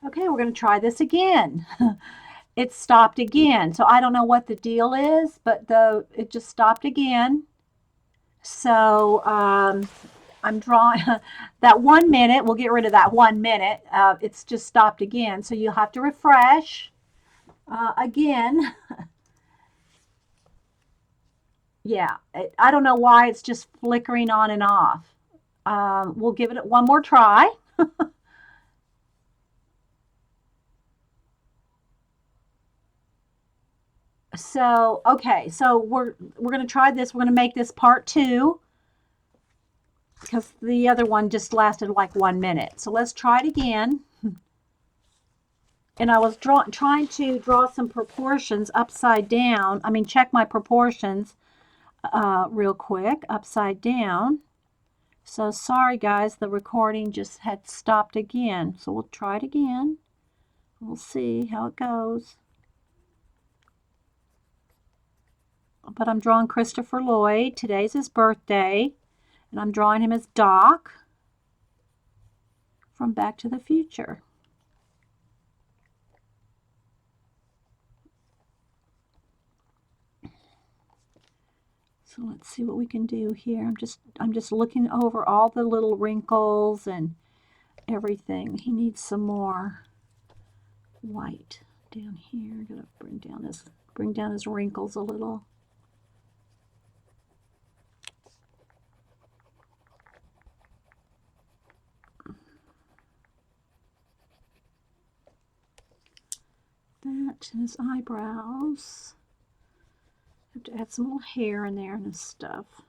Okay, we're going to try this again. It stopped again. So I don't know what the deal is, but it just stopped again. So I'm drawing that 1 minute. We'll get rid of that 1 minute. It's just stopped again. So you'll have to refresh again. Yeah, I don't know why it's just flickering on and off. We'll give it one more try. So okay, so we're gonna try this. We're gonna make this part two because the other one just lasted like 1 minute. So let's try it again. And I was trying to draw some proportions upside down. I mean, check my proportions real quick upside down. So sorry guys, the recording just had stopped again. So we'll try it again. We'll see how it goes. But I'm drawing Christopher Lloyd. Today's his birthday. And I'm drawing him as Doc from Back to the Future. So let's see what we can do here. I'm just looking over all the little wrinkles and everything. He needs some more white down here. Gotta bring down his wrinkles a little. That and his eyebrows. Have to add some little hair in there and his stuff.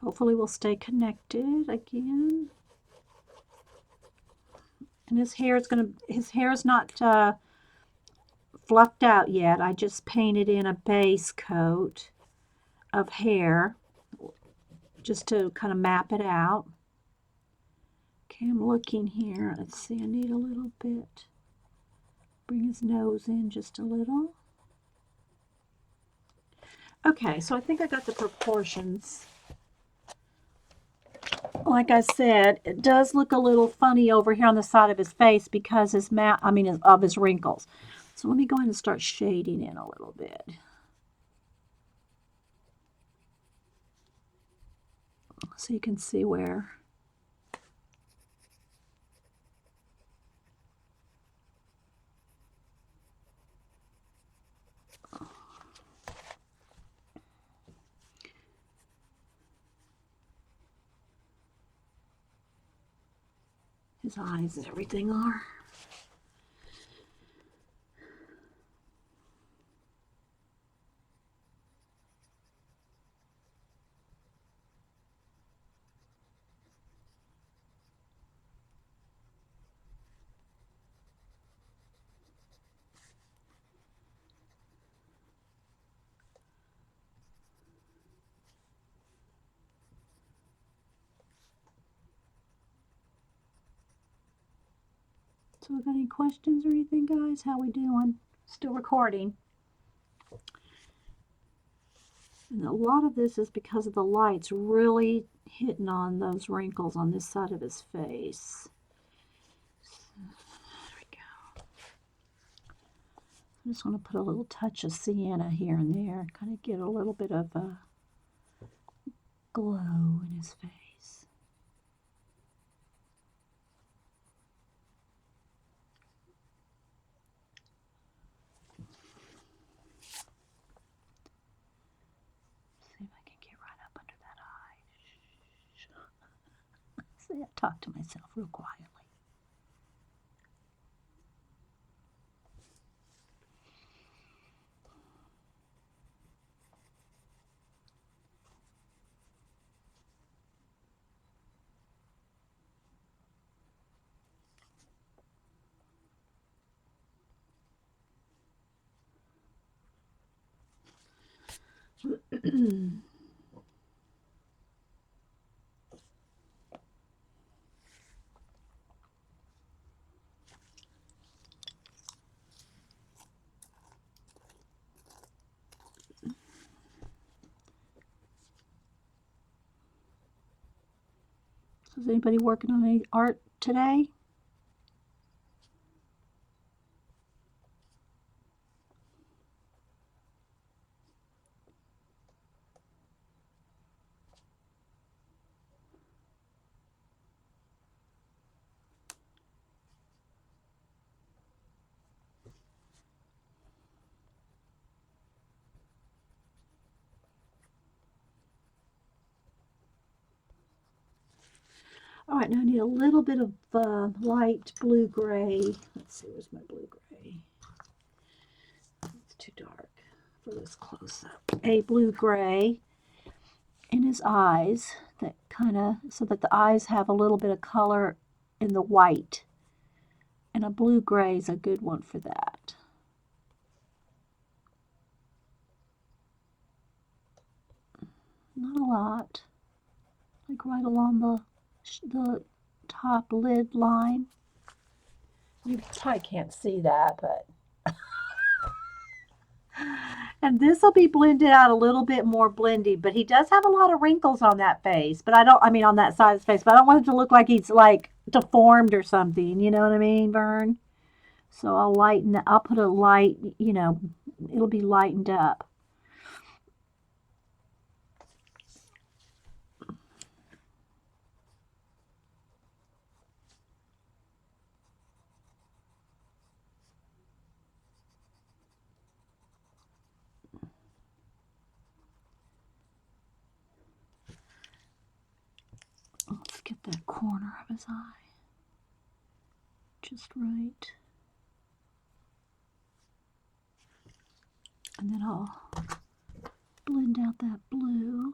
Hopefully we'll stay connected again. And his hair is not fluffed out yet. I just painted in a base coat of hair just to kind of map it out. Okay, I'm looking here. Let's see, I need a little bit. Bring his nose in just a little. Okay, so I think I got the proportions. Like I said, it does look a little funny over here on the side of his face because of his wrinkles. So let me go ahead and start shading in a little bit. So you can see where. His eyes and everything are. So, got any questions or anything, guys? How we doing? Still recording. And a lot of this is because of the lights really hitting on those wrinkles on this side of his face. So, there we go. I just want to put a little touch of sienna here and there, kind of get a little bit of a glow in his face. See if I can get right up under that eye. See, I talk to myself real quietly. Is anybody working on any art today? All right, now I need a little bit of light blue-gray. Let's see, where's my blue-gray? It's too dark for this close-up. A blue-gray in his eyes, that kind of, so that the eyes have a little bit of color in the white. And a blue-gray is a good one for that. Not a lot. Like right along the top lid line. You probably can't see that, but and this will be blended out a little bit more blendy, but he does have a lot of wrinkles on that face. But I mean on that side of his face, but I don't want it to look like he's like deformed or something. You know what I mean, Vern? So I'll put a light, it'll be lightened up. Let's get that corner of his eye just right. And then I'll blend out that blue.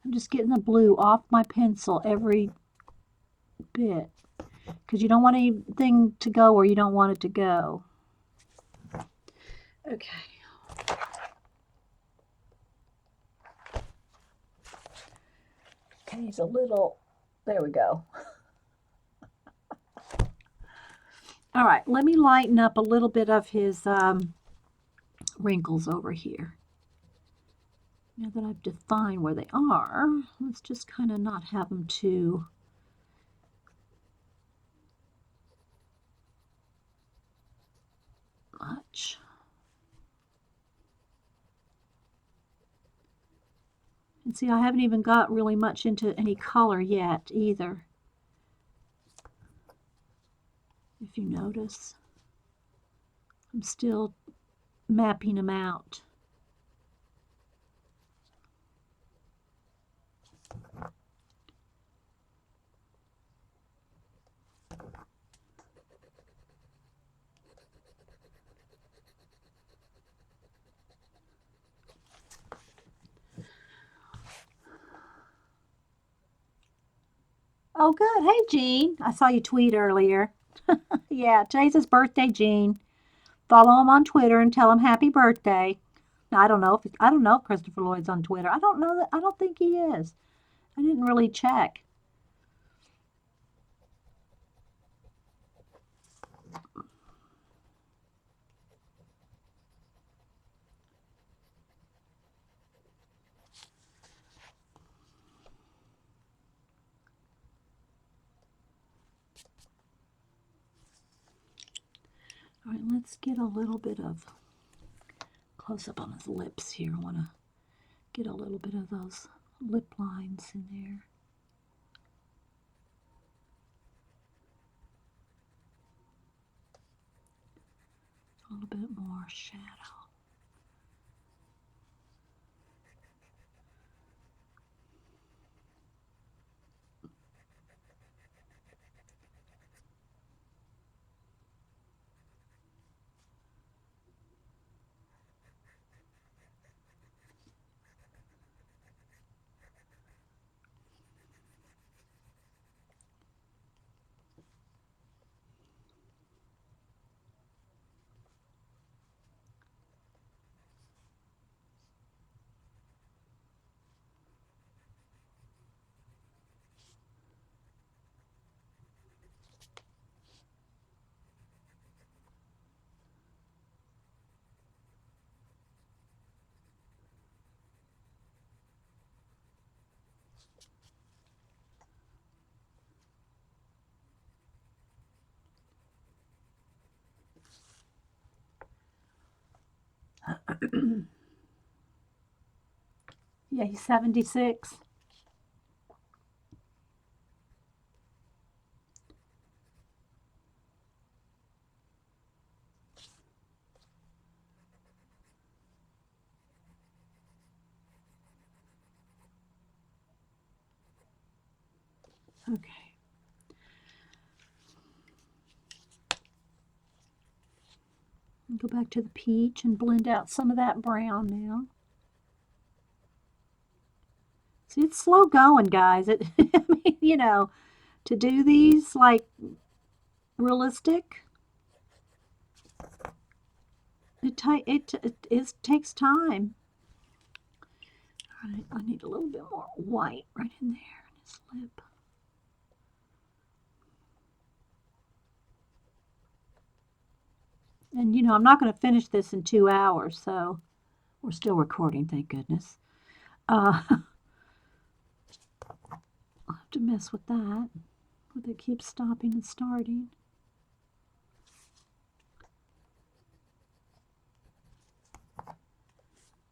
I'm just getting the blue off my pencil every bit because you don't want anything to go where you don't want it to go. Okay. Okay, he's a little, there we go. All right, let me lighten up a little bit of his wrinkles over here. Now that I've defined where they are, let's just kind of not have them too much. And see, I haven't even got really much into any color yet either. If you notice, I'm still mapping them out. Oh, good. Hey, Jean. I saw you tweet earlier. Yeah, today's his birthday, Jean. Follow him on Twitter and tell him happy birthday. Now, I don't know if Christopher Lloyd's on Twitter. I don't know that. I don't think he is. I didn't really check. All right, let's get a little bit of close up on his lips here. I want to get a little bit of those lip lines in there. A little bit more shadow. Yeah, he's 76. Okay. Go back to the peach and blend out some of that brown now. See, it's slow going, guys. I mean, to do these like realistic, it takes time. All right, I need a little bit more white right in there in his lip. And I'm not going to finish this in 2 hours, so we're still recording, thank goodness. I'll have to mess with that. It keeps stopping and starting.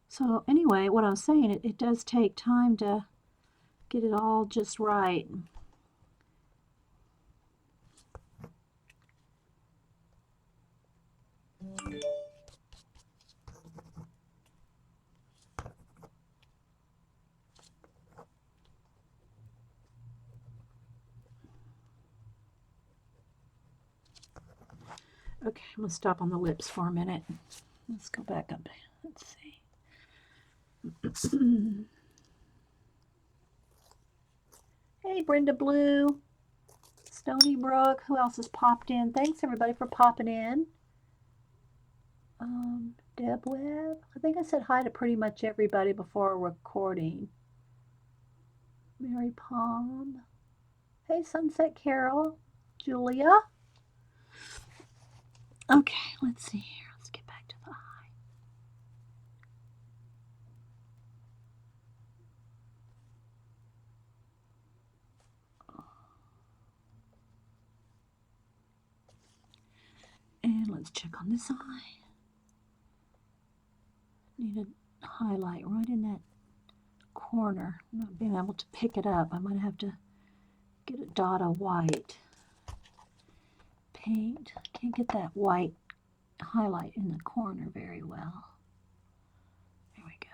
So anyway, what I was saying, it does take time to get it all just right. Okay, I'm going to stop on the lips for a minute. Let's go back up. Let's see. Hey, Brenda Blue. Stony Brook. Who else has popped in? Thanks, everybody, for popping in. Deb Webb. I think I said hi to pretty much everybody before recording. Mary Palm. Hey, Sunset Carol. Julia. Okay, let's see here. Let's get back to the eye. And let's check on this eye. Need a highlight right in that corner. I'm not being able to pick it up. I might have to get a dot of white. Paint. Can't get that white highlight in the corner very well. There we go.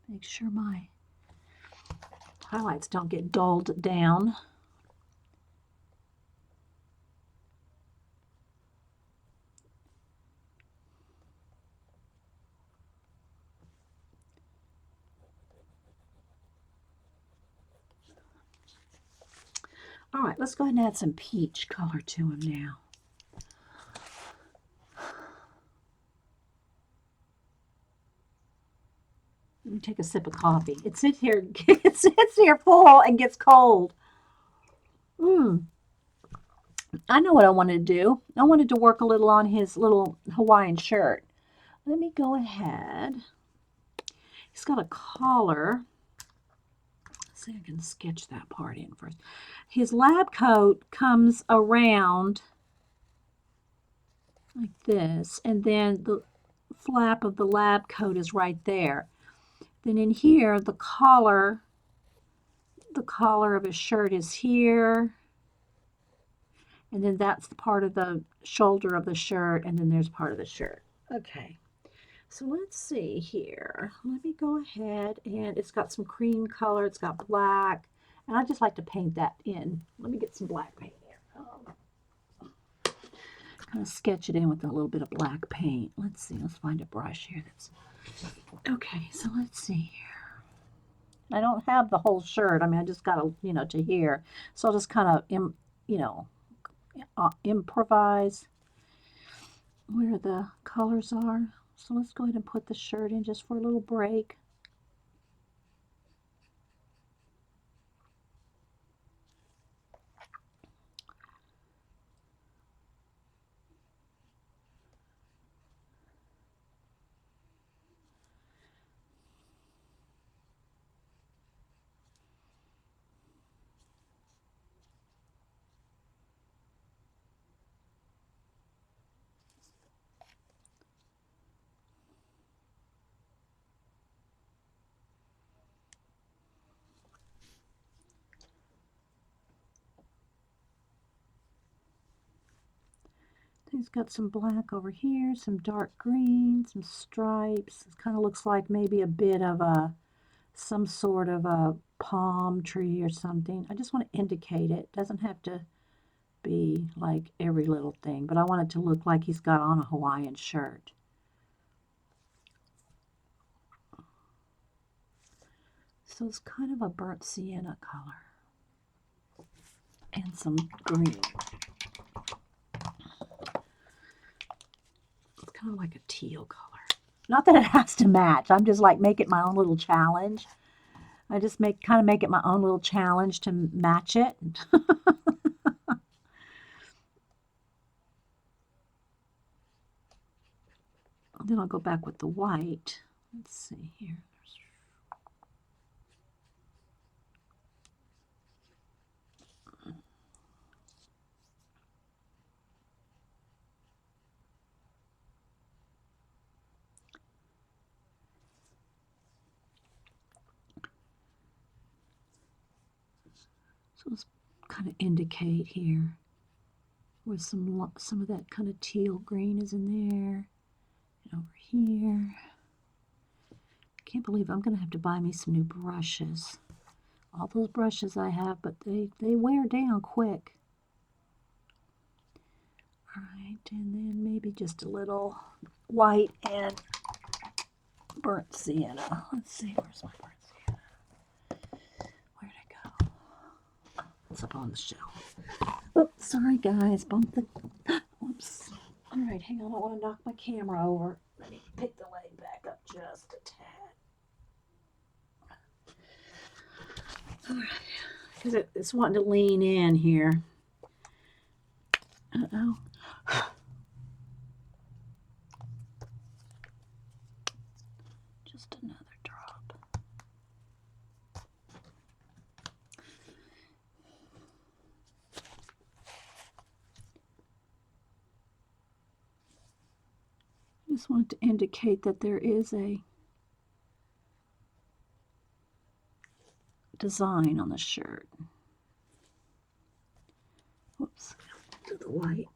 Make sure my highlights don't get dulled down. All right, let's go ahead and add some peach color to him now. Let me take a sip of coffee. It sits here full and gets cold. I know what I wanted to do. I wanted to work a little on his little Hawaiian shirt. Let me go ahead. He's got a collar. Let's see, I can sketch that part in first. His lab coat comes around like this, and then the flap of the lab coat is right there. Then in here, the collar of his shirt is here. And then that's the part of the shoulder of the shirt, and then there's part of the shirt. Okay, so let's see here. Let me go ahead, and it's got some cream color, it's got black, and I just like to paint that in. Let me get some black paint here. Kind of sketch it in with a little bit of black paint. Let's see, let's find a brush here that's... Okay, so let's see here. I don't have the whole shirt. I mean, I just got to here. So I'll just kind of, improvise where the colors are. So let's go ahead and put the shirt in just for a little break. He's got some black over here, some dark green, some stripes. It kind of looks like maybe a bit of some sort of a palm tree or something. I just want to indicate it. It doesn't have to be like every little thing, but I want it to look like he's got on a Hawaiian shirt. So it's kind of a burnt sienna color and some green. It's kind of like a teal color. Not that it has to match. I'm just like make it my own little challenge. I just kind of make it my own little challenge to match it. Then I'll go back with the white. Let's see here. So let's kind of indicate here where some of that kind of teal green is in there. And over here. I can't believe I'm going to have to buy me some new brushes. All those brushes I have, but they wear down quick. All right, and then maybe just a little white and burnt sienna. Let's see, where's my burnt sienna? Where'd it go? Oh, it's up on the shelf. Oops, sorry guys, bumped the, whoops. All right, hang on, I want to knock my camera over. Let me pick the leg back up just a tad. All right, because it's wanting to lean in here. Uh-oh. Just another drop. I just wanted to indicate that there is a design on the shirt. Whoops, do the white.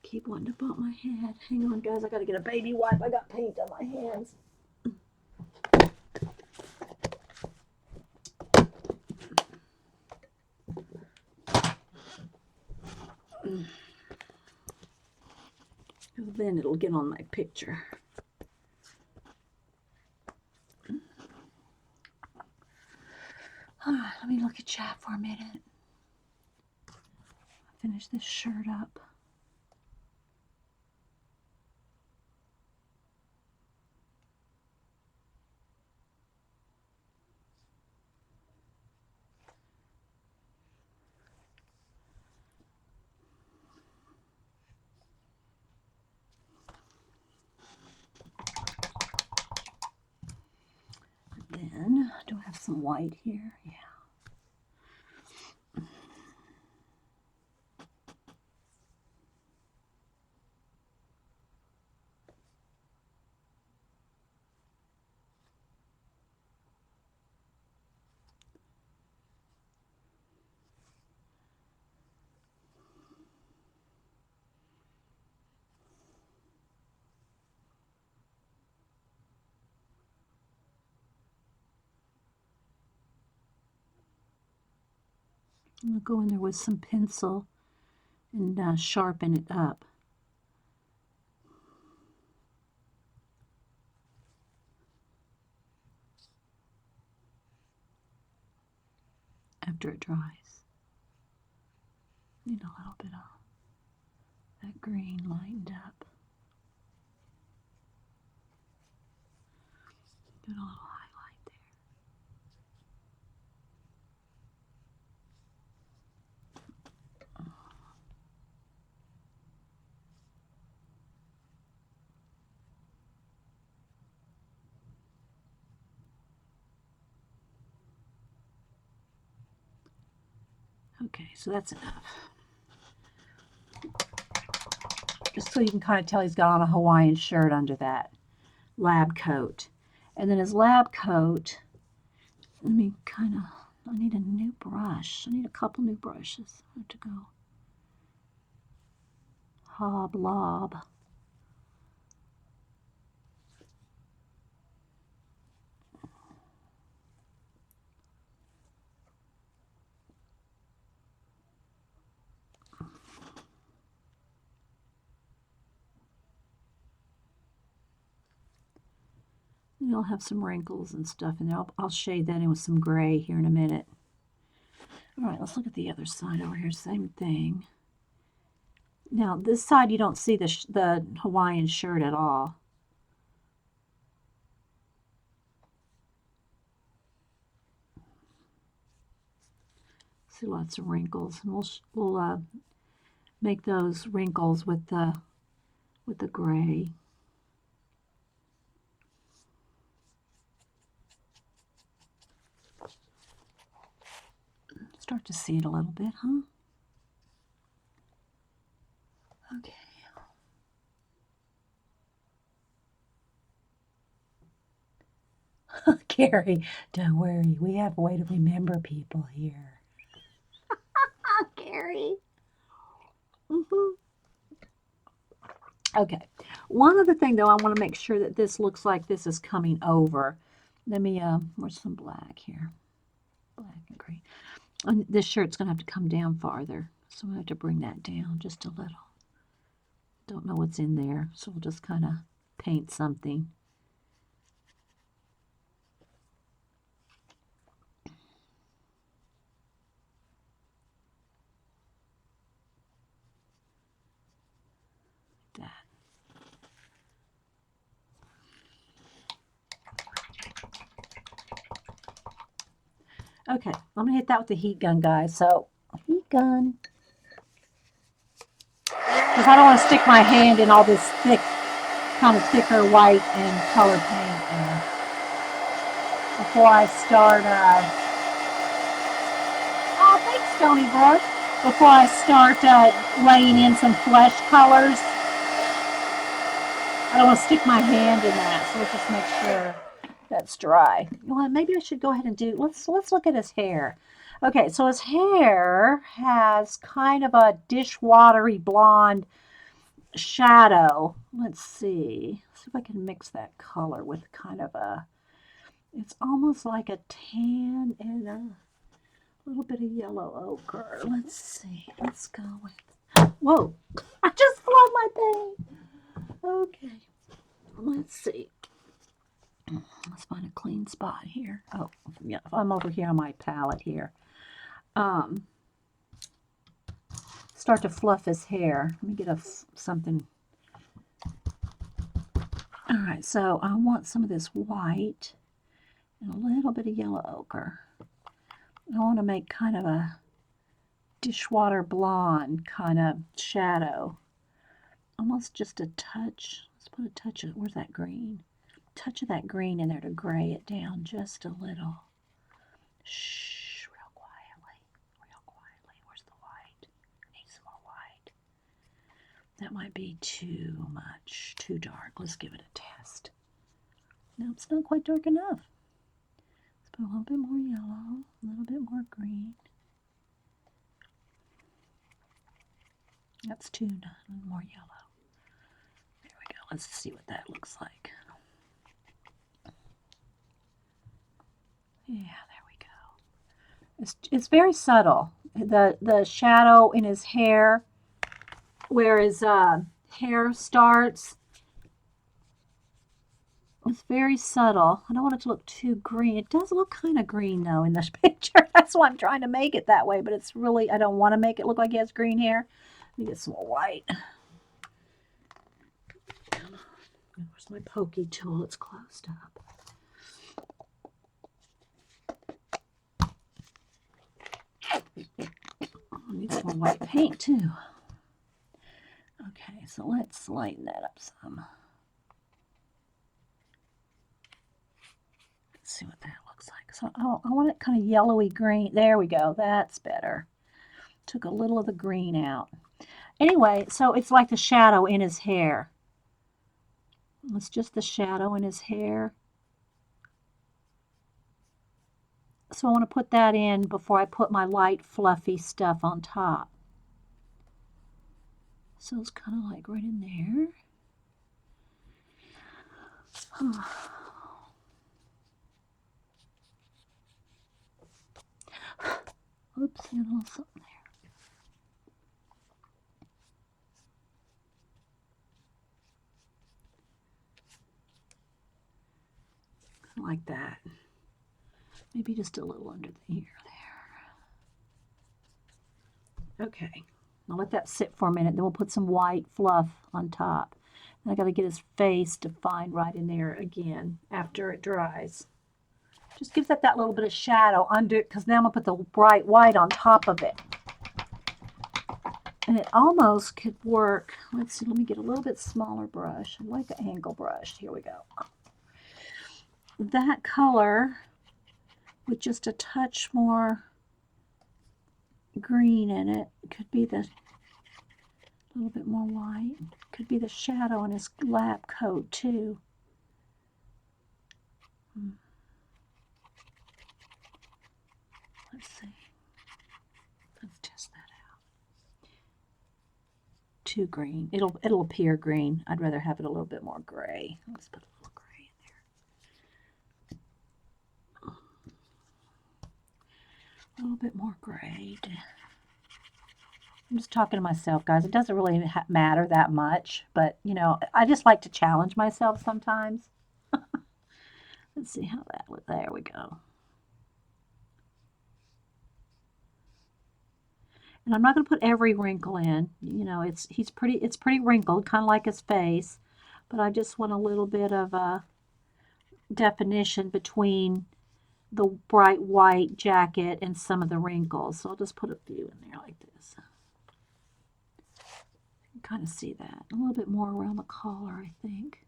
Keep wanting to bump my head. Hang on, guys, I gotta get a baby wipe. I got paint on my hands. Then it'll get on my picture. All right, let me look at chat for a minute. Finish this shirt up. Then, do I have some white here? Yeah. I'm going to go in there with some pencil and sharpen it up. After it dries. Need a little bit of that green lightened up. Get a little highlight there. Okay, so that's enough. Just so you can kind of tell he's got on a Hawaiian shirt under that lab coat. And then his lab coat, let me kind of, I need a new brush. I need a couple new brushes. I have to go. Hoblob. You'll have some wrinkles and stuff in there. I'll shade that in with some gray here in a minute. All right, let's look at the other side over here. Same thing. Now, this side you don't see the Hawaiian shirt at all. See lots of wrinkles, and we'll make those wrinkles with the gray. Start to see it a little bit, huh? Okay. Carrie, don't worry. We have a way to remember people here. Carrie. Okay. One other thing, though, I want to make sure that this looks like this is coming over. Let me, where's some black here? Black and green. And this shirt's going to have to come down farther, so I have to bring that down just a little. Don't know what's in there, so we'll just kind of paint something. Okay, I'm going to hit that with the heat gun, guys. So, heat gun. Because I don't want to stick my hand in all this thick, kind of thicker white and color paint there. Before I start, oh, thanks, Stony Brook. Before I start laying in some flesh colors. I don't want to stick my hand in that, so let's just make sure that's dry. Well, maybe I should go ahead and let's look at his hair. Okay, so his hair has kind of a dishwatery blonde shadow. Let's see if I can mix that color with kind of it's almost like a tan and a little bit of yellow ochre. Let's see, let's go with, whoa, I just flooded my thing. Okay, let's see. Let's find a clean spot here. Oh, yeah, I'm over here on my palette here. Start to fluff his hair. Let me get something. All right, so I want some of this white and a little bit of yellow ochre. I want to make kind of a dishwater blonde kind of shadow. Almost just a touch. Let's put a touch of, where's that green? Touch of that green in there to gray it down just a little. Shh, real quietly. Where's the white? I need some more white. That might be too much, too dark. Let's give it a test. No, it's not quite dark enough. Let's put a little bit more yellow, a little bit more green. That's too, more yellow. There we go. Let's see what that looks like. Yeah, there we go. It's very subtle. The shadow in his hair, where his hair starts, it's very subtle. I don't want it to look too green. It does look kind of green though in this picture. That's why I'm trying to make it that way. But it's really, I don't want to make it look like he has green hair. Let me get some more white. Where's my pokey tool? It's closed up. I need some more white paint too. Okay, so let's lighten that up some. Let's see what that looks like. So I want it kind of yellowy green. There we go. That's better. Took a little of the green out. Anyway, so it's like the shadow in his hair. It's just the shadow in his hair. So I want to put that in before I put my light fluffy stuff on top. So it's kind of like right in there. Oops, got a little something there. Like that. Maybe just a little under the ear there. Okay, I'll let that sit for a minute, then we'll put some white fluff on top. And I got to get his face defined right in there again after it dries. Just gives it that little bit of shadow under it, because now I'm going to put the bright white on top of it. And it almost could work. Let's see, let me get a little bit smaller brush. I like an angle brush. Here we go. That color with just a touch more green in it could be the little bit more white. Could be the shadow on his lab coat too. Let's see. Let's test that out. Too green. It'll appear green. I'd rather have it a little bit more gray. Let's put a little gray in there. A little bit more gray. I'm just talking to myself, guys. It doesn't really matter that much, but you know, I just like to challenge myself sometimes. Let's see how that looks. There we go. And I'm not going to put every wrinkle in. You know, it's pretty wrinkled, kind of like his face, but I just want a little bit of a definition between the bright white jacket and some of the wrinkles. So I'll just put a few in there like this. You can kind of see that. A little bit more around the collar, I think.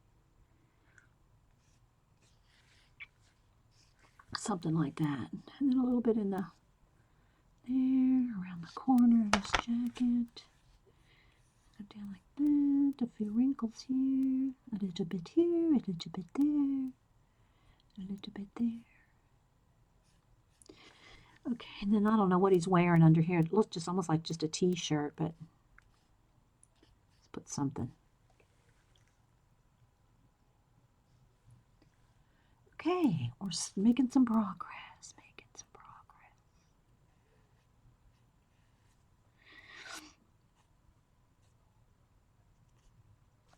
Something like that. And then a little bit in the there, around the corner of his jacket. Go down like that. A few wrinkles here. A little bit here. A little bit there. A little bit there. Okay, and then I don't know what he's wearing under here. It looks just almost like just a t-shirt, but let's put something. Okay, we're making some progress.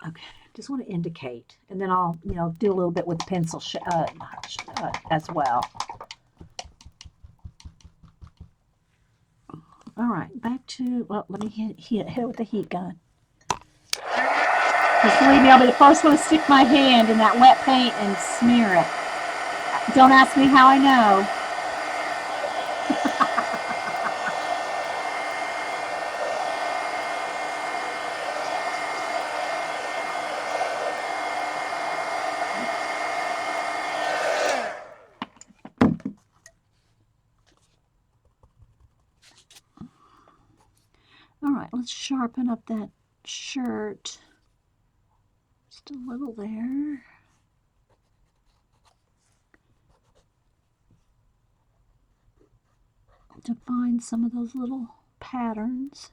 Okay, just want to indicate, and then I'll, you know, do a little bit with pencil as well. All right, back to, well, let me hit it with the heat gun. Because believe me, I'll be the first one to stick my hand in that wet paint and smear it. Don't ask me how I know. All right, let's sharpen up that shirt. Just a little there. Define some of those little patterns.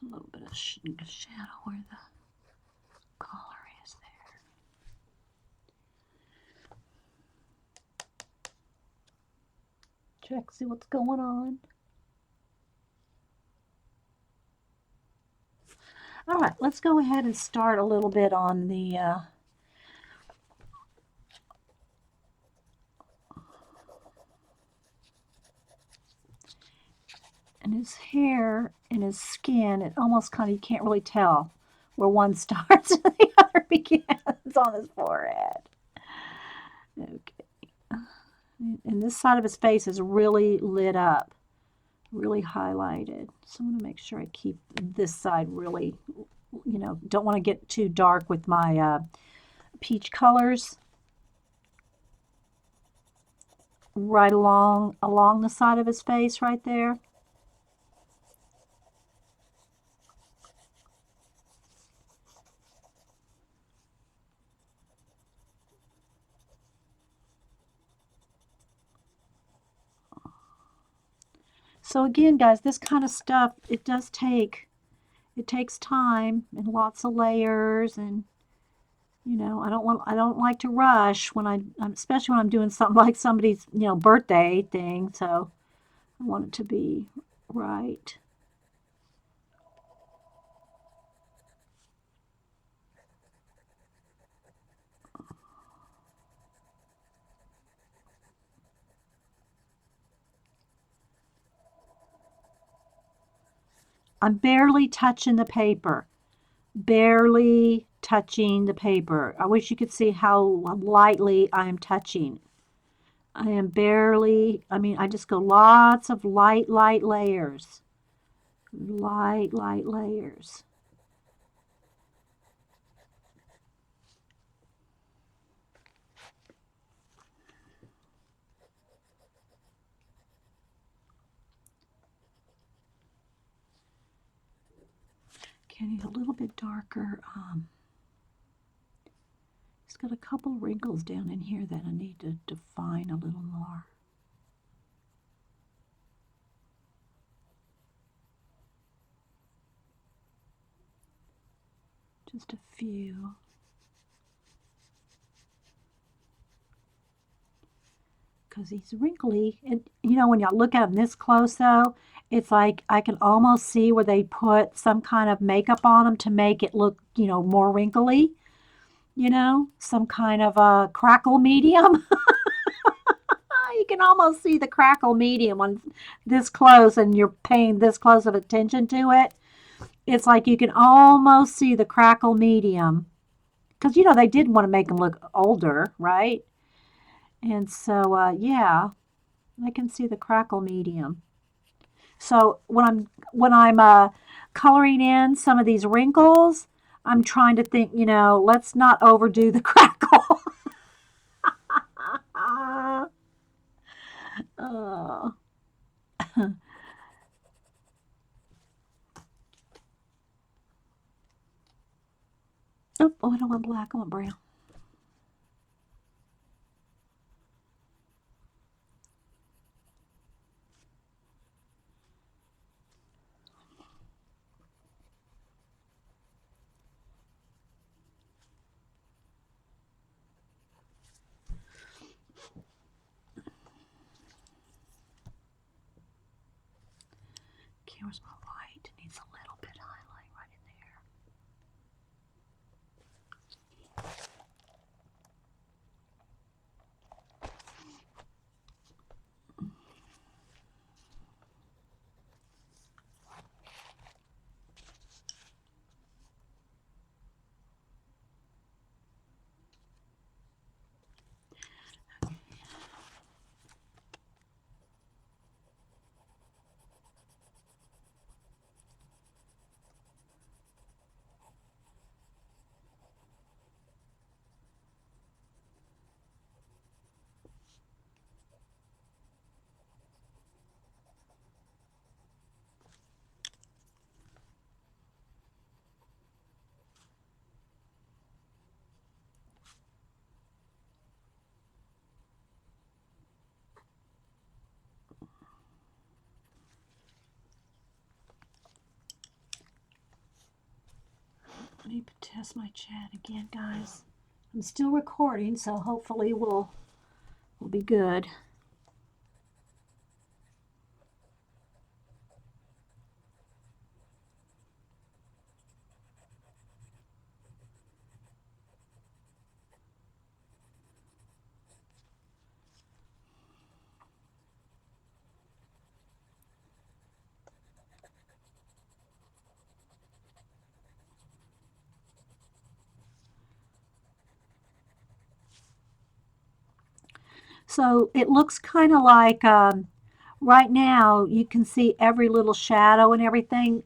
A little bit of shadow where the collar is there. Check, see what's going on. All right, let's go ahead and start a little bit on the and his hair and his skin. It almost kind of, you can't really tell where one starts and the other begins on his forehead. Okay, and this side of his face is really lit up, really highlighted. So I'm going to make sure I keep this side really, you know, don't want to get too dark with my peach colors right along the side of his face right there. So again, guys, this kind of stuff, it takes time and lots of layers, and I don't like to rush when especially when I'm doing something like somebody's, birthday thing, so I want it to be right. I'm barely touching the paper. Barely touching the paper. I wish you could see how lightly I am touching. I am barely, I just go lots of light layers. Light layers. Getting a little bit darker. It's got a couple wrinkles down in here that I need to define a little more. Just a few. Because he's wrinkly. And, when you look at him this close, though, it's like I can almost see where they put some kind of makeup on him to make it look, more wrinkly. Some kind of a crackle medium. You can almost see the crackle medium on this close, and you're paying this close of attention to it. It's like you can almost see the crackle medium. Because, they did want to make him look older, right? And so, yeah, I can see the crackle medium. So when I'm coloring in some of these wrinkles, I'm trying to think, let's not overdo the crackle. Oh. Oh, I don't want black, I want brown. Okay, where's my white? It needs a little bit of highlight right in there. Let me test my chat again, guys. I'm still recording, so hopefully we'll be good. So it looks kind of like right now you can see every little shadow and everything,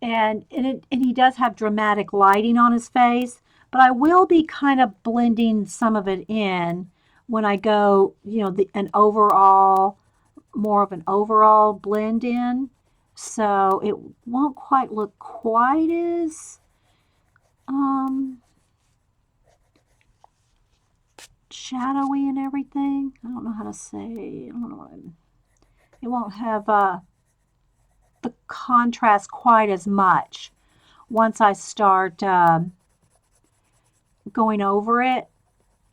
and he does have dramatic lighting on his face, But I will be kind of blending some of it in when I go, an overall, more of an overall blend in. So it won't quite look quite as um, shadowy and everything. I don't know how to say. I don't know what it won't have the contrast quite as much once I start going over it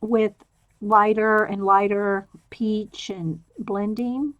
with lighter and lighter peach and blending.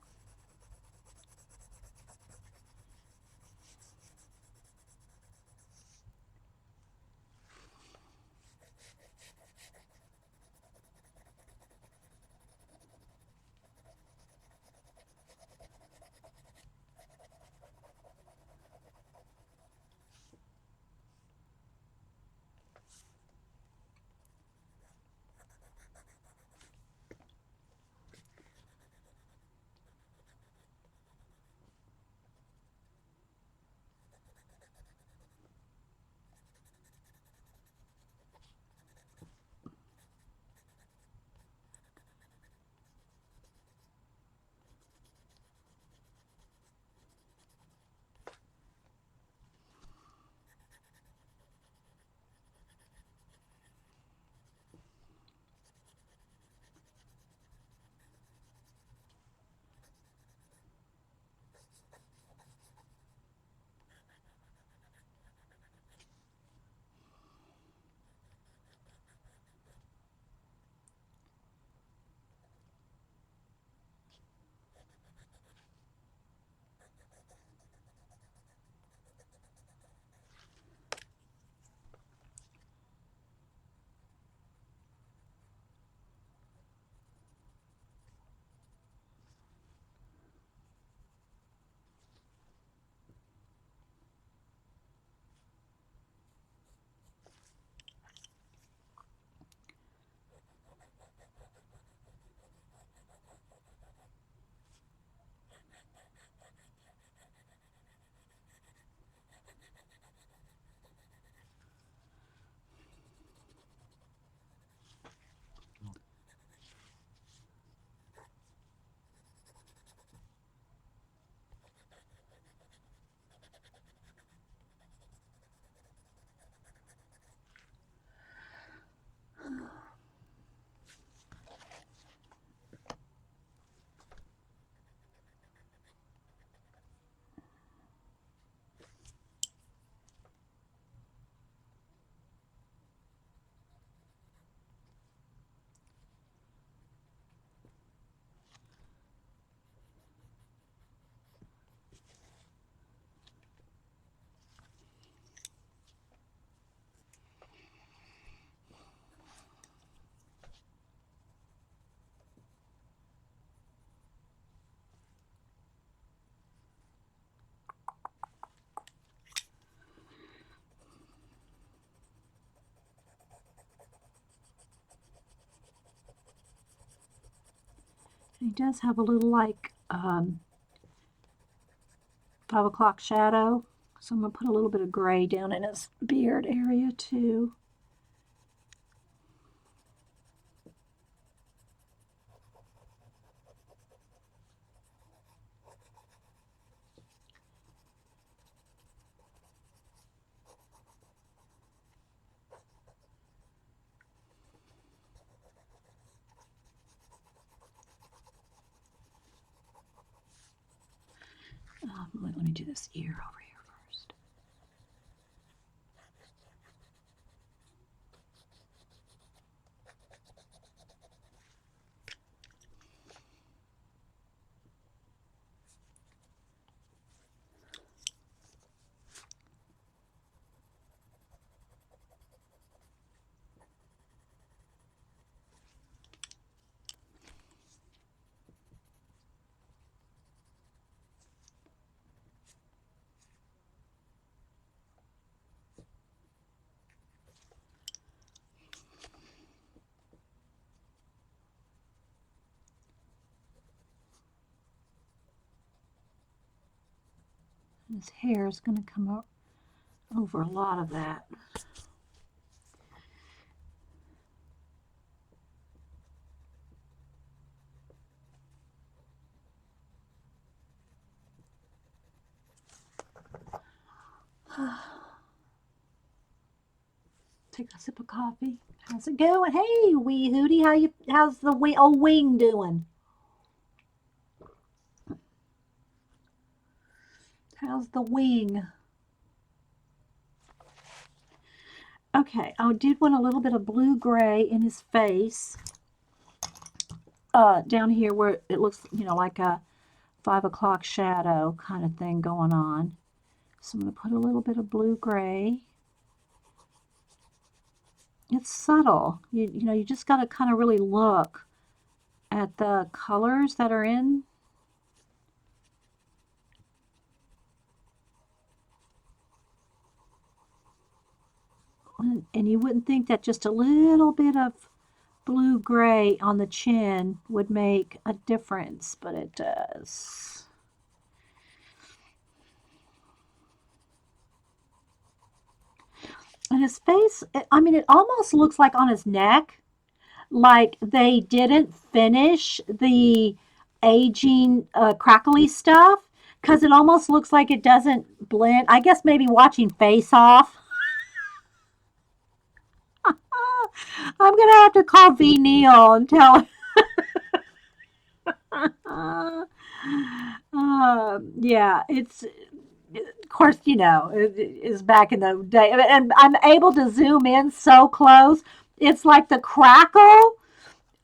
He does have a little like 5 o'clock shadow. So I'm going to put a little bit of gray down in his beard area too. Let me do this ear over here first. His hair is going to come over a lot of that. Take a sip of coffee. How's it going? Hey, wee hootie, how's the old wing doing? How's the wing? Okay, I did want a little bit of blue gray in his face. Down here where it looks, like a 5 o'clock shadow kind of thing going on. So I'm going to put a little bit of blue gray. It's subtle. You just got to kind of really look at the colors that are in. And you wouldn't think that just a little bit of blue gray on the chin would make a difference, but it does. And his face, I mean, it almost looks like on his neck, like they didn't finish the aging crackly stuff because it almost looks like it doesn't blend. I guess maybe watching Face Off. I'm gonna have to call V Neil and tell. Yeah, it's of course it is back in the day, and I'm able to zoom in so close. It's like the crackle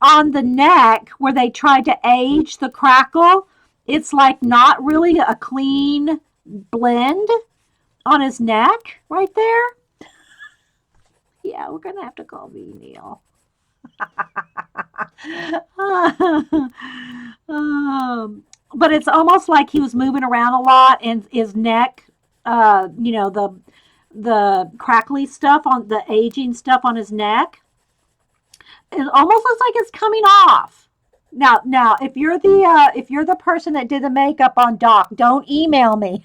on the neck where they tried to age the crackle. It's like not really a clean blend on his neck right there. Yeah, we're gonna have to call V Neil. But it's almost like he was moving around a lot, and his neck, the crackly stuff on the aging stuff on his neck, it almost looks like it's coming off. Now, if you're the person that did the makeup on Doc, don't email me.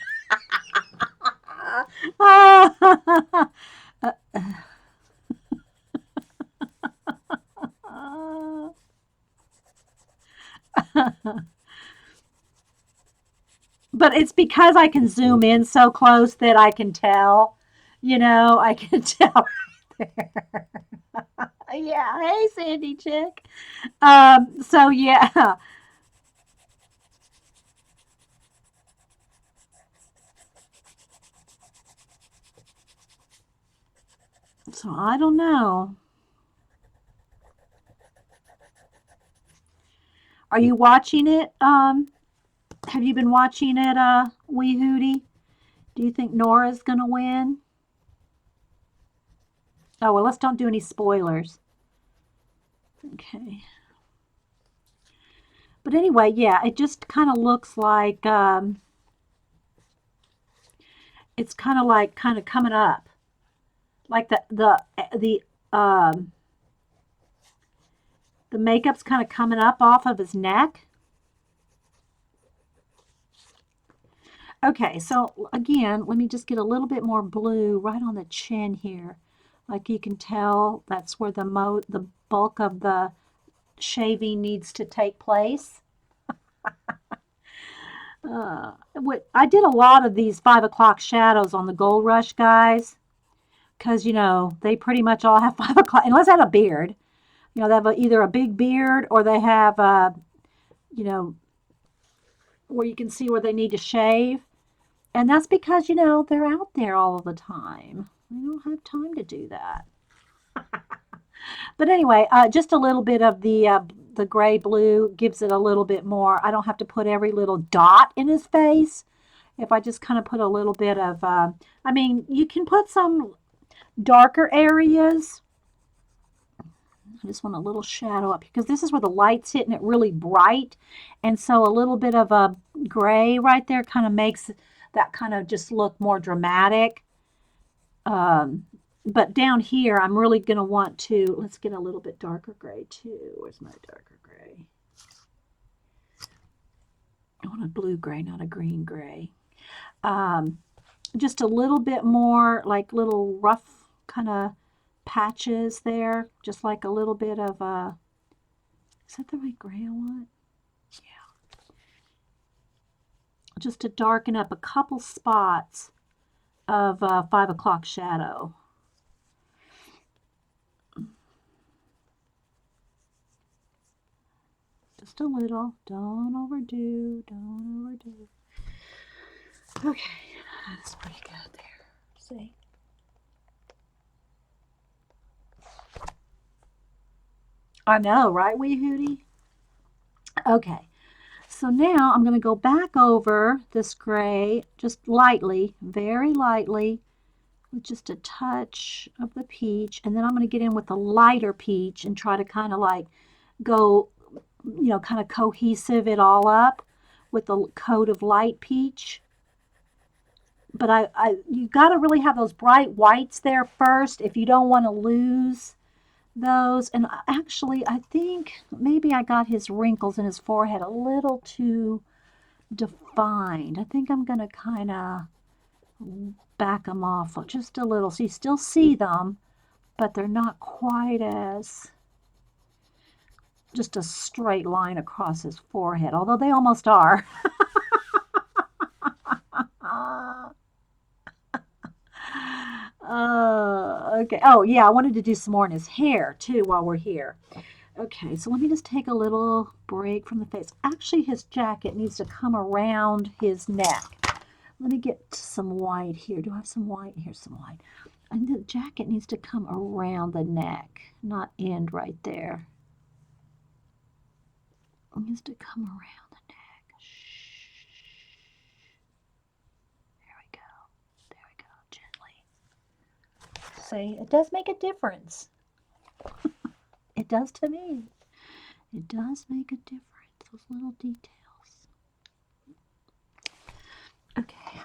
But it's because I can zoom in so close that I can tell. I can tell right there. Yeah. Hey, Sandy Chick. So yeah. So I don't know. Are you watching it? Have you been watching it, Wee Hootie? Do you think Nora's gonna win? Oh well, let's don't do any spoilers. Okay. But anyway, yeah, it just kind of looks like it's kind of coming up, like the makeup's kind of coming up off of his neck. Okay, so again, let me just get a little bit more blue right on the chin here. Like you can tell, that's where the bulk of the shaving needs to take place. I did a lot of these 5 o'clock shadows on the Gold Rush guys because they pretty much all have 5 o'clock unless they have a beard. They have either a big beard or they have you know where you can see where they need to shave, and that's because they're out there all the time. They don't have time to do that. But anyway, just a little bit of the gray blue gives it a little bit more. I don't have to put every little dot in his face. If I just kind of put a little bit of, I mean, you can put some darker areas. I just want a little shadow up here because this is where the light's hitting it really bright. And so a little bit of a gray right there kind of makes that kind of just look more dramatic. Um, but down here, I'm really going to want to, let's get a little bit darker gray too. Where's my darker gray? I want a blue gray, not a green gray. Um, just a little bit more like little rough kind of patches there, just like a little bit of is that the right gray I want? Yeah. Just to darken up a couple spots of 5 o'clock shadow. Just a little. Don't overdo. Don't overdo. Okay, that's pretty good there. See? I know, right, wee hootie? Okay, so now I'm going to go back over this gray just lightly, very lightly, with just a touch of the peach. And then I'm going to get in with the lighter peach and try to kind of like go, kind of cohesive it all up with a coat of light peach. But you got to really have those bright whites there first if you don't want to lose those. And actually, I think maybe I got his wrinkles in his forehead a little too defined. I think I'm going to kind of back them off just a little. So you still see them, but they're not quite as just a straight line across his forehead, although they almost are. Okay. Oh, yeah, I wanted to do some more in his hair too while we're here. Okay, so let me just take a little break from the face. Actually, his jacket needs to come around his neck. Let me get some white here. Do I have some white? Here's some white. And the jacket needs to come around the neck, not end right there. It needs to come around the neck. Shh. There we go. There we go. Gently. See, it does make a difference. It does to me. It does make a difference, those little details. Okay.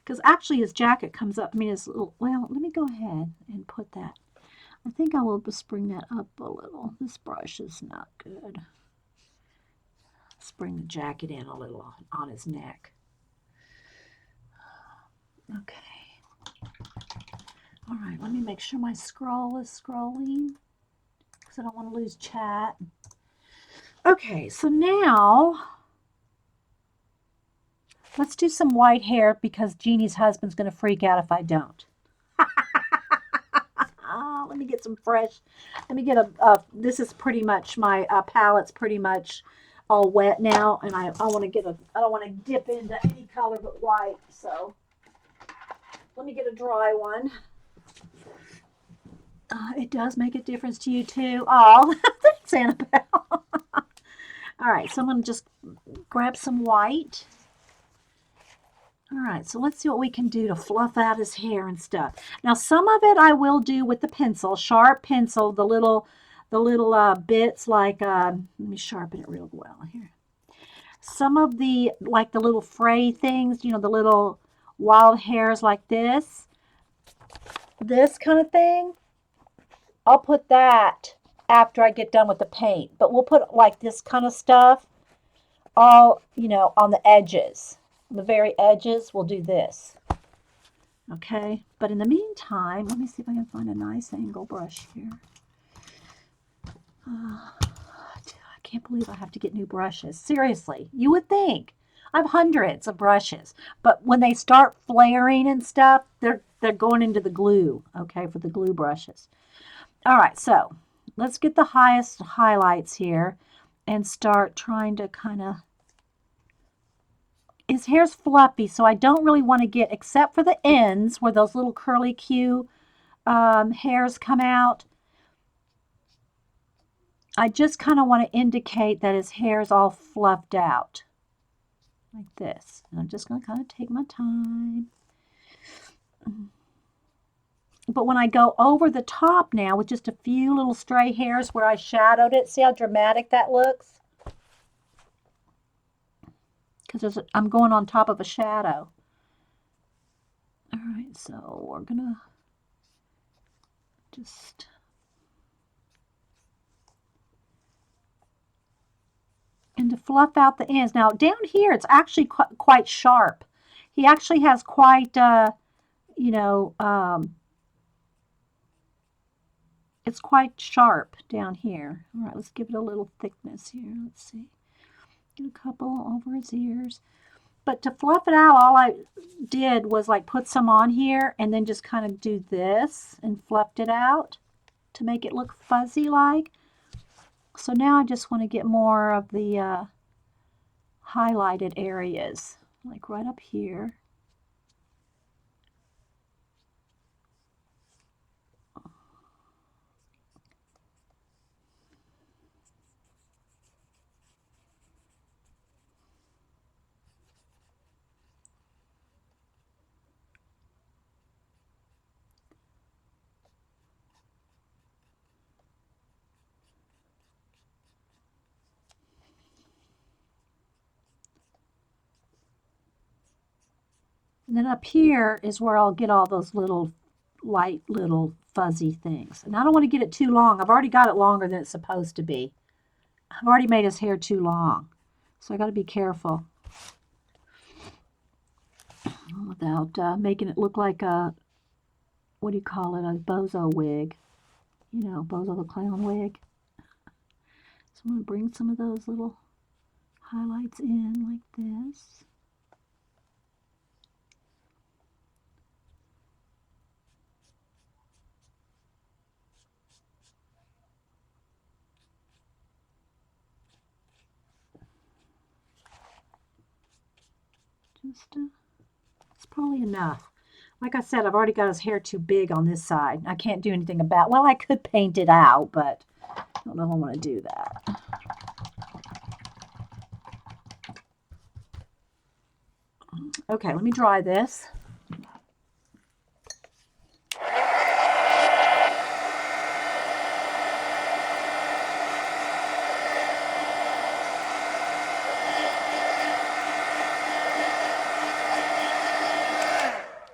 Because actually his jacket comes up, I mean, his little, well, let me go ahead and put that. I think I will just bring that up a little. This brush is not good. Let's bring the jacket in a little on his neck. Okay. All right, let me make sure my scroll is scrolling because I don't want to lose chat. Okay, so now let's do some white hair because Jeannie's husband's going to freak out if I don't. Let me get some fresh. Let me get this is pretty much, my palette's pretty much all wet now, and I want to get I don't want to dip into any color but white, so let me get a dry one. It does make a difference to you too. Oh, thanks, Annabelle. All right, so I'm going to just grab some white. All right, so let's see what we can do to fluff out his hair and stuff. Now, some of it I will do with the pencil, sharp pencil, the little bits like, let me sharpen it real well here. Some of the, like the little fray things, the little wild hairs like this kind of thing, I'll put that after I get done with the paint. But we'll put like this kind of stuff all, on the edges. On the very edges, we'll do this. Okay, but in the meantime, let me see if I can find a nice angle brush here. I can't believe I have to get new brushes. Seriously, you would think. I have hundreds of brushes, but when they start flaring and stuff, they're going into the glue, okay, for the glue brushes. All right, so let's get the highest highlights here and start trying to kind of, his hair's fluffy, so I don't really want to get, except for the ends where those little curly Q hairs come out. I just kind of want to indicate that his hair is all fluffed out like this. And I'm just going to kind of take my time. But when I go over the top now with just a few little stray hairs where I shadowed it, see how dramatic that looks? Because I'm going on top of a shadow. All right, so we're going to just... and to fluff out the ends. Now, down here, it's actually quite sharp. He actually has quite, it's quite sharp down here. All right, let's give it a little thickness here. Let's see. Get a couple over his ears. But to fluff it out, all I did was like put some on here and then just kind of do this and fluffed it out to make it look fuzzy like. So now I just want to get more of the highlighted areas, like right up here. And then up here is where I'll get all those little light little fuzzy things. And I don't want to get it too long. I've already got it longer than it's supposed to be. I've already made his hair too long. So I got to be careful without making it look like a, what do you call it, a bozo wig. You know, Bozo the Clown wig. So I'm going to bring some of those little highlights in like this. It's probably enough. Like I said, I've already got his hair too big on this side. I can't do anything about, well, I could paint it out, but I don't know if I want to do that. Okay, let me dry this.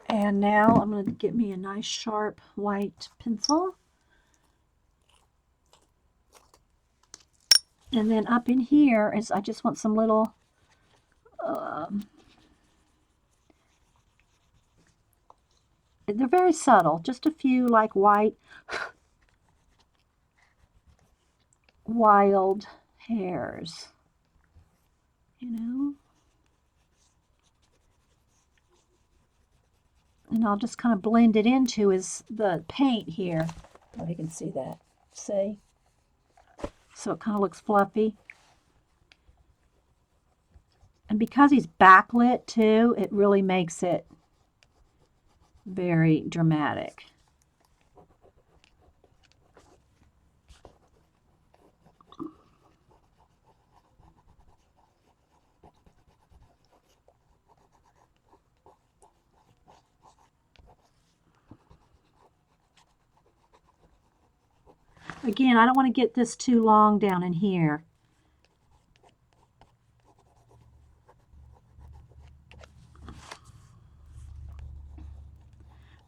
And now I'm going to get me a nice sharp white pencil. And then up in here is, I just want some little, they're very subtle, just a few like white, wild hairs, you know. And I'll just kind of blend it into the paint here. Oh, you can see that. See? So it kind of looks fluffy. And because he's backlit too, it really makes it very dramatic. Again, I don't want to get this too long down in here.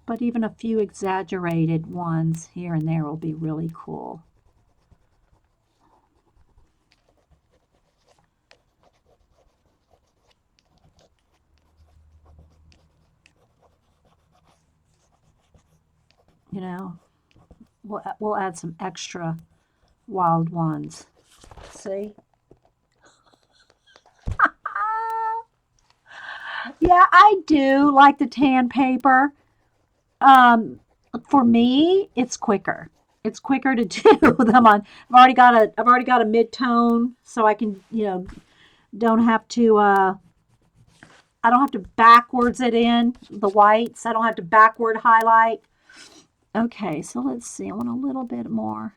But even a few exaggerated ones here and there will be really cool. You know, we'll add some extra wild ones. See? Yeah, I do like the tan paper. For me, it's quicker. It's quicker to do them on. I've already got a mid-tone, so I can, don't have to, I don't have to backwards it in the whites. I don't have to backward highlight. Okay, so let's see. I want a little bit more.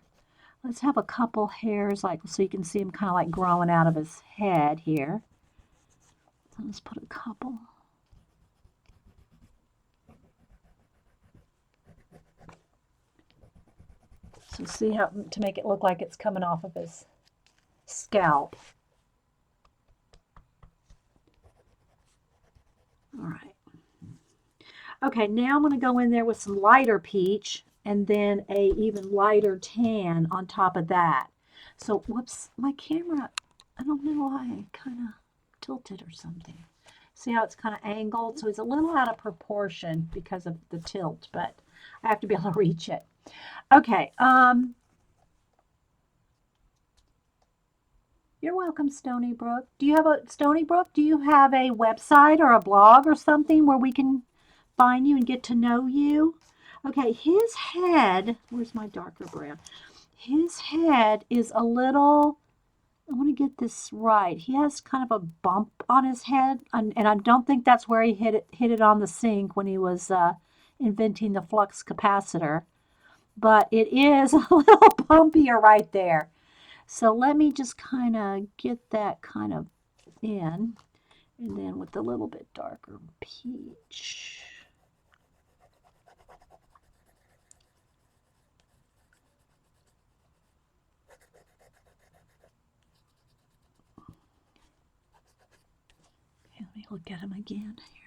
Let's have a couple hairs, like, so you can see him kind of like growing out of his head here. So let's put a couple. So see how, to make it look like it's coming off of his scalp. All right. Okay, now I'm going to go in there with some lighter peach and then a even lighter tan on top of that. So, whoops, my camera, I don't know why I kind of tilted or something. See how it's kind of angled? So it's a little out of proportion because of the tilt, but I have to be able to reach it. Okay, You're welcome, Stony Brook. Do you have a Stony Brook? Do you have a website or a blog or something where we can find you and get to know you? Okay, his head, where's my darker brown? His head is a little, I want to get this right. He has kind of a bump on his head, and I don't think that's where he hit it on the sink when he was inventing the flux capacitor, but it is a little bumpier right there. So let me just kind of get that kind of in, and then with a little bit darker peach. Okay, let me look at him again here.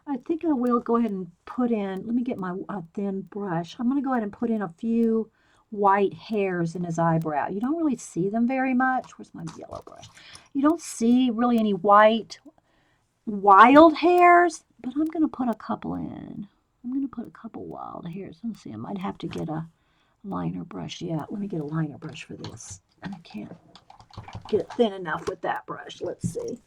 I think I will go ahead and put in, let me get my thin brush. I'm going to go ahead and put in a few white hairs in his eyebrow. You don't really see them very much. Where's my yellow brush? You don't see really any white, wild hairs, but I'm going to put a couple in. I'm going to put a couple wild hairs. Let's see, I might have to get a liner brush. Yeah, let me get a liner brush for this. I can't get it thin enough with that brush. Let's see.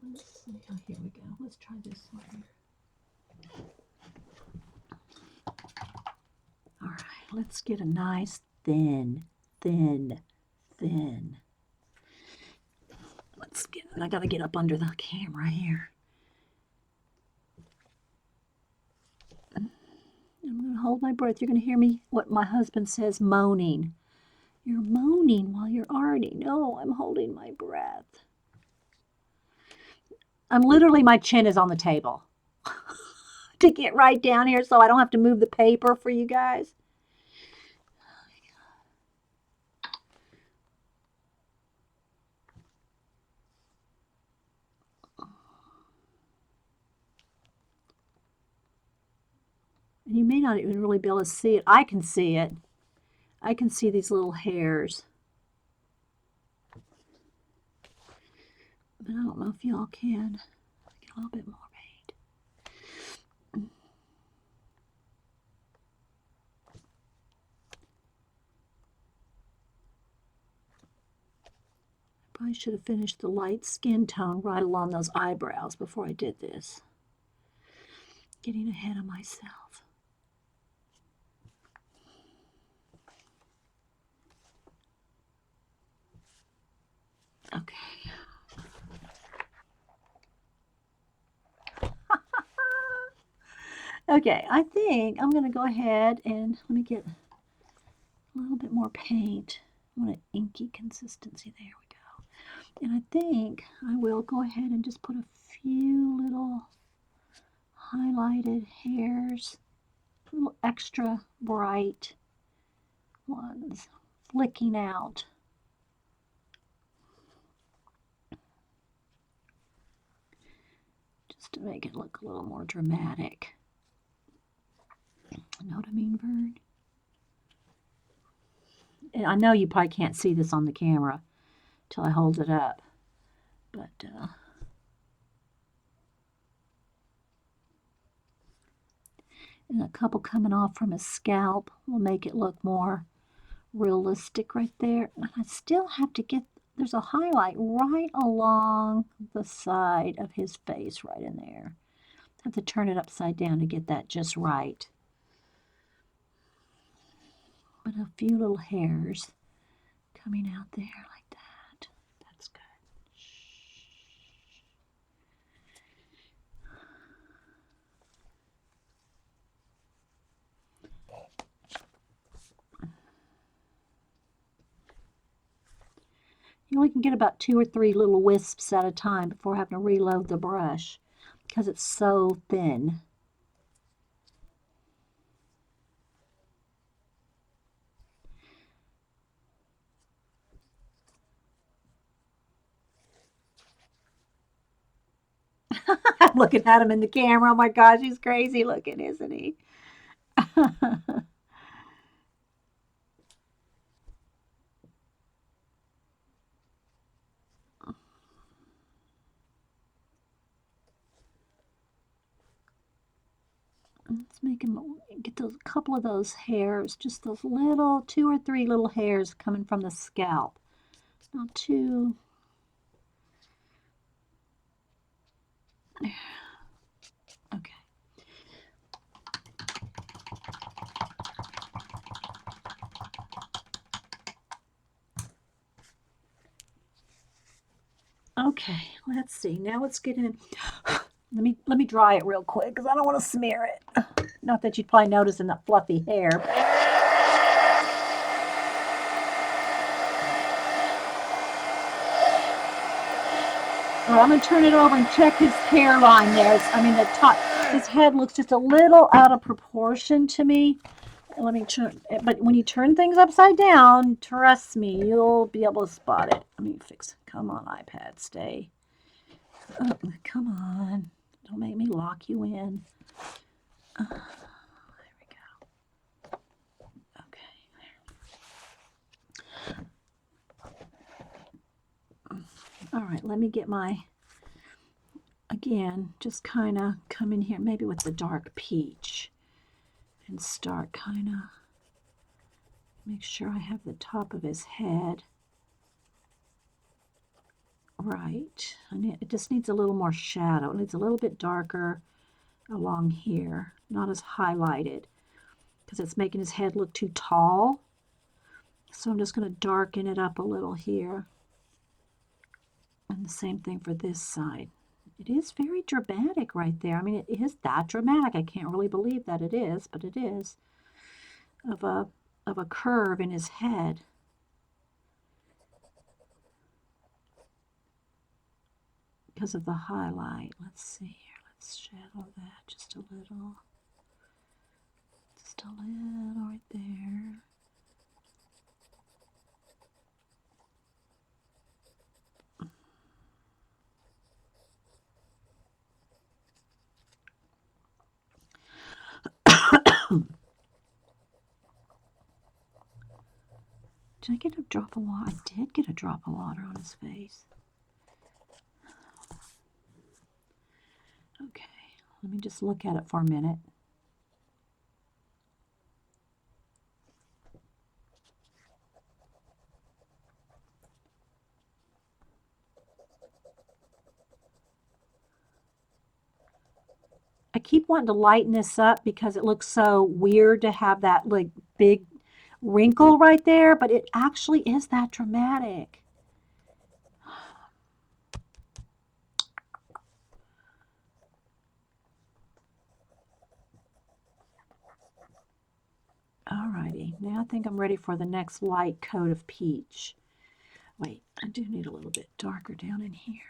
Let's see. Oh, here we go. Let's try this one here. All right, let's get a nice thin. Let's get, I gotta get up under the camera here. I'm gonna hold my breath. You're gonna hear me, what my husband says, moaning. You're moaning while you're already. No, I'm holding my breath. I'm literally, my chin is on the table to get right down here so I don't have to move the paper for you guys. And you may not even really be able to see it. I can see it. I can see these little hairs. But I don't know if y'all can. Get a little bit more paint. Probably should have finished the light skin tone right along those eyebrows before I did this. Getting ahead of myself. Okay. Okay, I think I'm going to go ahead and let me get a little bit more paint. I want an inky consistency. There we go. And I think I will go ahead and just put a few little highlighted hairs, little extra bright ones flicking out. Just to make it look a little more dramatic. You know what I mean, Vern? And I know you probably can't see this on the camera till I hold it up, but and a couple coming off from his scalp will make it look more realistic right there. And I still have to get, there's a highlight right along the side of his face right in there. I have to turn it upside down to get that just right. But a few little hairs coming out there like that. That's good. You only can get about 2 or 3 little wisps at a time before having to reload the brush because it's so thin. I'm looking at him in the camera. Oh my gosh, he's crazy looking, isn't he? Let's make him get those couple of those hairs, just those little 2 or 3 little hairs coming from the scalp. Not too. Okay. Okay, let's see. Now let's get in. Let me dry it real quick because I don't want to smear it. Not that you'd probably notice in that fluffy hair. Well, I'm going to turn it over and check his hairline there. I mean, the top, his head looks just a little out of proportion to me. Let me turn, but when you turn things upside down, trust me, you'll be able to spot it. Let me fix, come on, iPad, stay. Oh, come on. Don't make me lock you in. There we go. Okay. All right, let me get my, again, just kind of come in here, maybe with the dark peach, and start kind of, make sure I have the top of his head right. It just needs a little more shadow. It needs a little bit darker along here, not as highlighted, because it's making his head look too tall. So I'm just going to darken it up a little here. And the same thing for this side. It is very dramatic right there. I mean, it is that dramatic. I can't really believe that it is, but it is. Of a curve in his head. Because of the highlight. Let's see here. Let's shadow that just a little. Just a little right there. Did I get a drop of water? I did get a drop of water on his face. Okay, let me just look at it for a minute. I keep wanting to lighten this up because it looks so weird to have that like big wrinkle right there, but it actually is that dramatic. Alrighty, now I think I'm ready for the next light coat of peach. Wait, I do need a little bit darker down in here.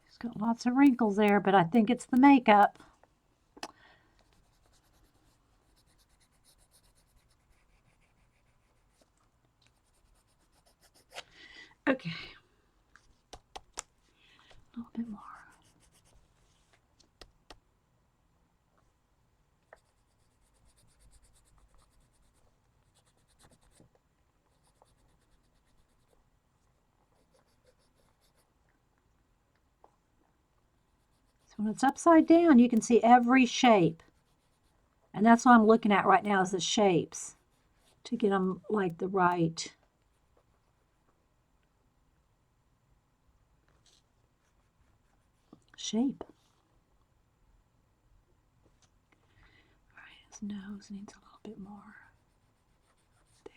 He's got lots of wrinkles there, but I think it's the makeup. Okay. A little bit more. So when it's upside down, you can see every shape. And that's what I'm looking at right now is the shapes to get them like the right shape. All right, his nose needs a little bit more. There.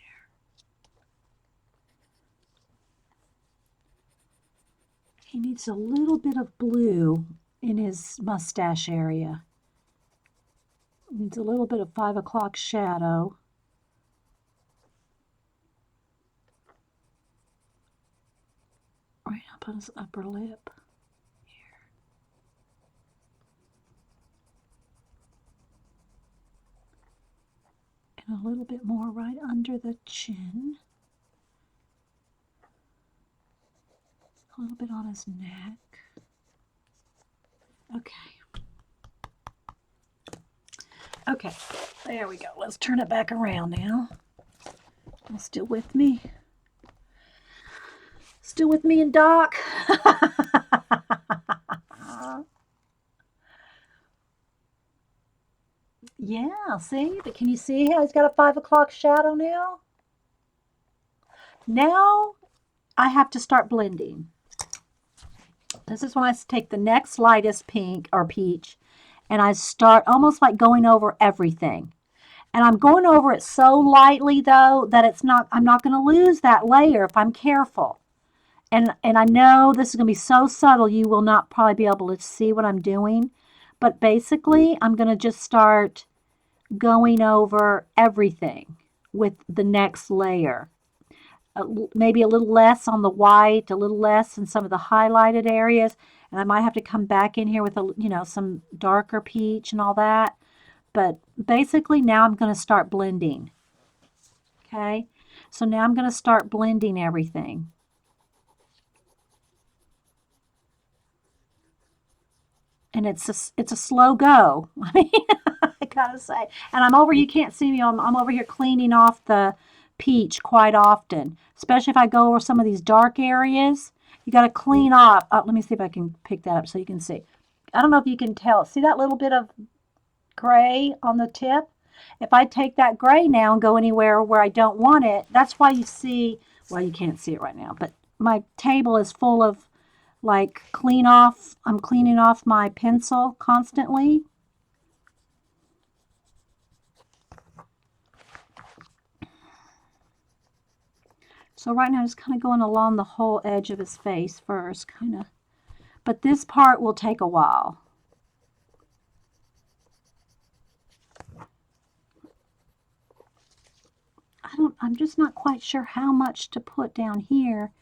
He needs a little bit of blue in his mustache area. Needs a little bit of 5 o'clock shadow. Right up on his upper lip. Here. And a little bit more right under the chin. A little bit on his neck. Okay. Okay, there we go. Let's turn it back around now. Still with me? Still with me and Doc? Yeah, see? But can you see how he's got a 5 o'clock shadow now? Now I have to start blending. This is when I take the next lightest pink or peach and I start almost like going over everything. And I'm going over it so lightly though that I'm not going to lose that layer if I'm careful. And I know this is going to be so subtle you will not probably be able to see what I'm doing. But basically, I'm going to just start going over everything with the next layer. Maybe a little less on the white, a little less in some of the highlighted areas. And I might have to come back in here with some darker peach and all that. But basically now I'm going to start blending. Okay, so now I'm going to start blending everything. And it's a slow go. I mean, I gotta say. And I'm over. You can't see me. I'm over here cleaning off the peach quite often, especially if I go over some of these dark areas. You got to clean off. Let me see if I can pick that up so you can see. I don't know if you can tell. See that little bit of gray on the tip? If I take that gray now and go anywhere where I don't want it, that's why you see. Well, you can't see it right now, but my table is full of like I'm cleaning off my pencil constantly. So right now I'm just kind of going along the whole edge of his face first, kind of. But this part will take a while. I'm just not quite sure how much to put down here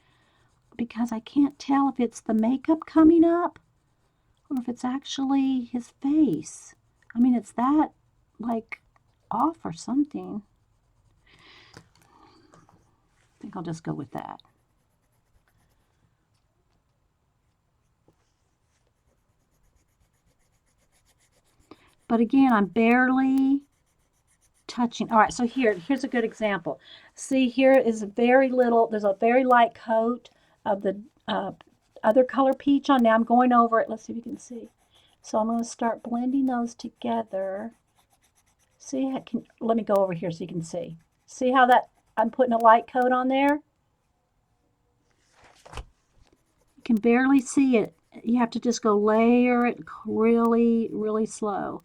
because I can't tell if it's the makeup coming up or if it's actually his face. I mean, it's that like off or something. I think I'll just go with that. But again, I'm barely touching. All right, so here's a good example. See, here is there's a very light coat of the other color peach on. Now I'm going over it. Let's see if you can see. So I'm going to start blending those together. See, let me go over here so you can see. See how I'm putting a light coat on there? You can barely see it. You have to just go layer it really, really slow.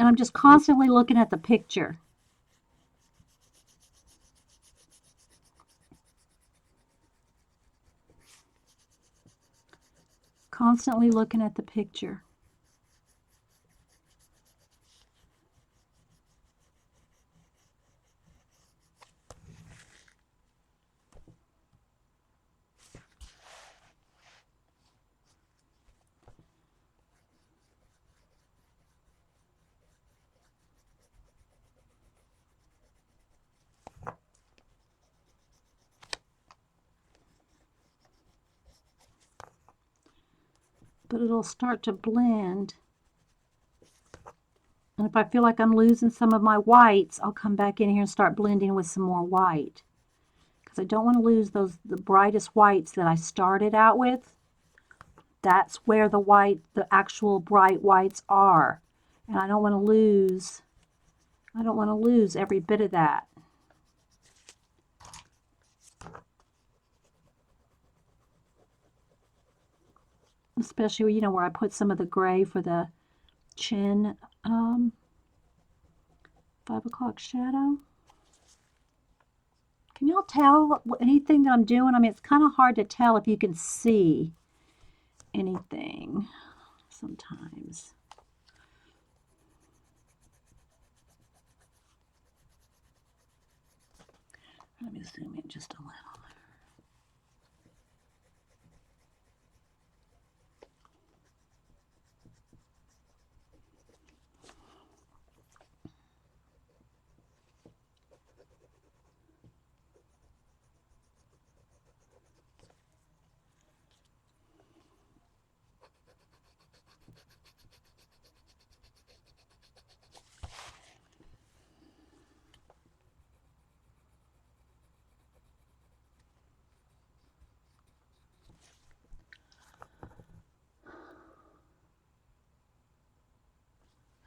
And I'm just constantly looking at the picture. Constantly looking at the picture. But it'll start to blend. And if I feel like I'm losing some of my whites, I'll come back in here and start blending with some more white. Because I don't want to lose the brightest whites that I started out with. That's where the actual bright whites are. And I don't want to lose every bit of that. Especially, where I put some of the gray for the chin 5 o'clock shadow. Can y'all tell anything that I'm doing? I mean, it's kind of hard to tell if you can see. anything sometimes. Let me zoom in just a little.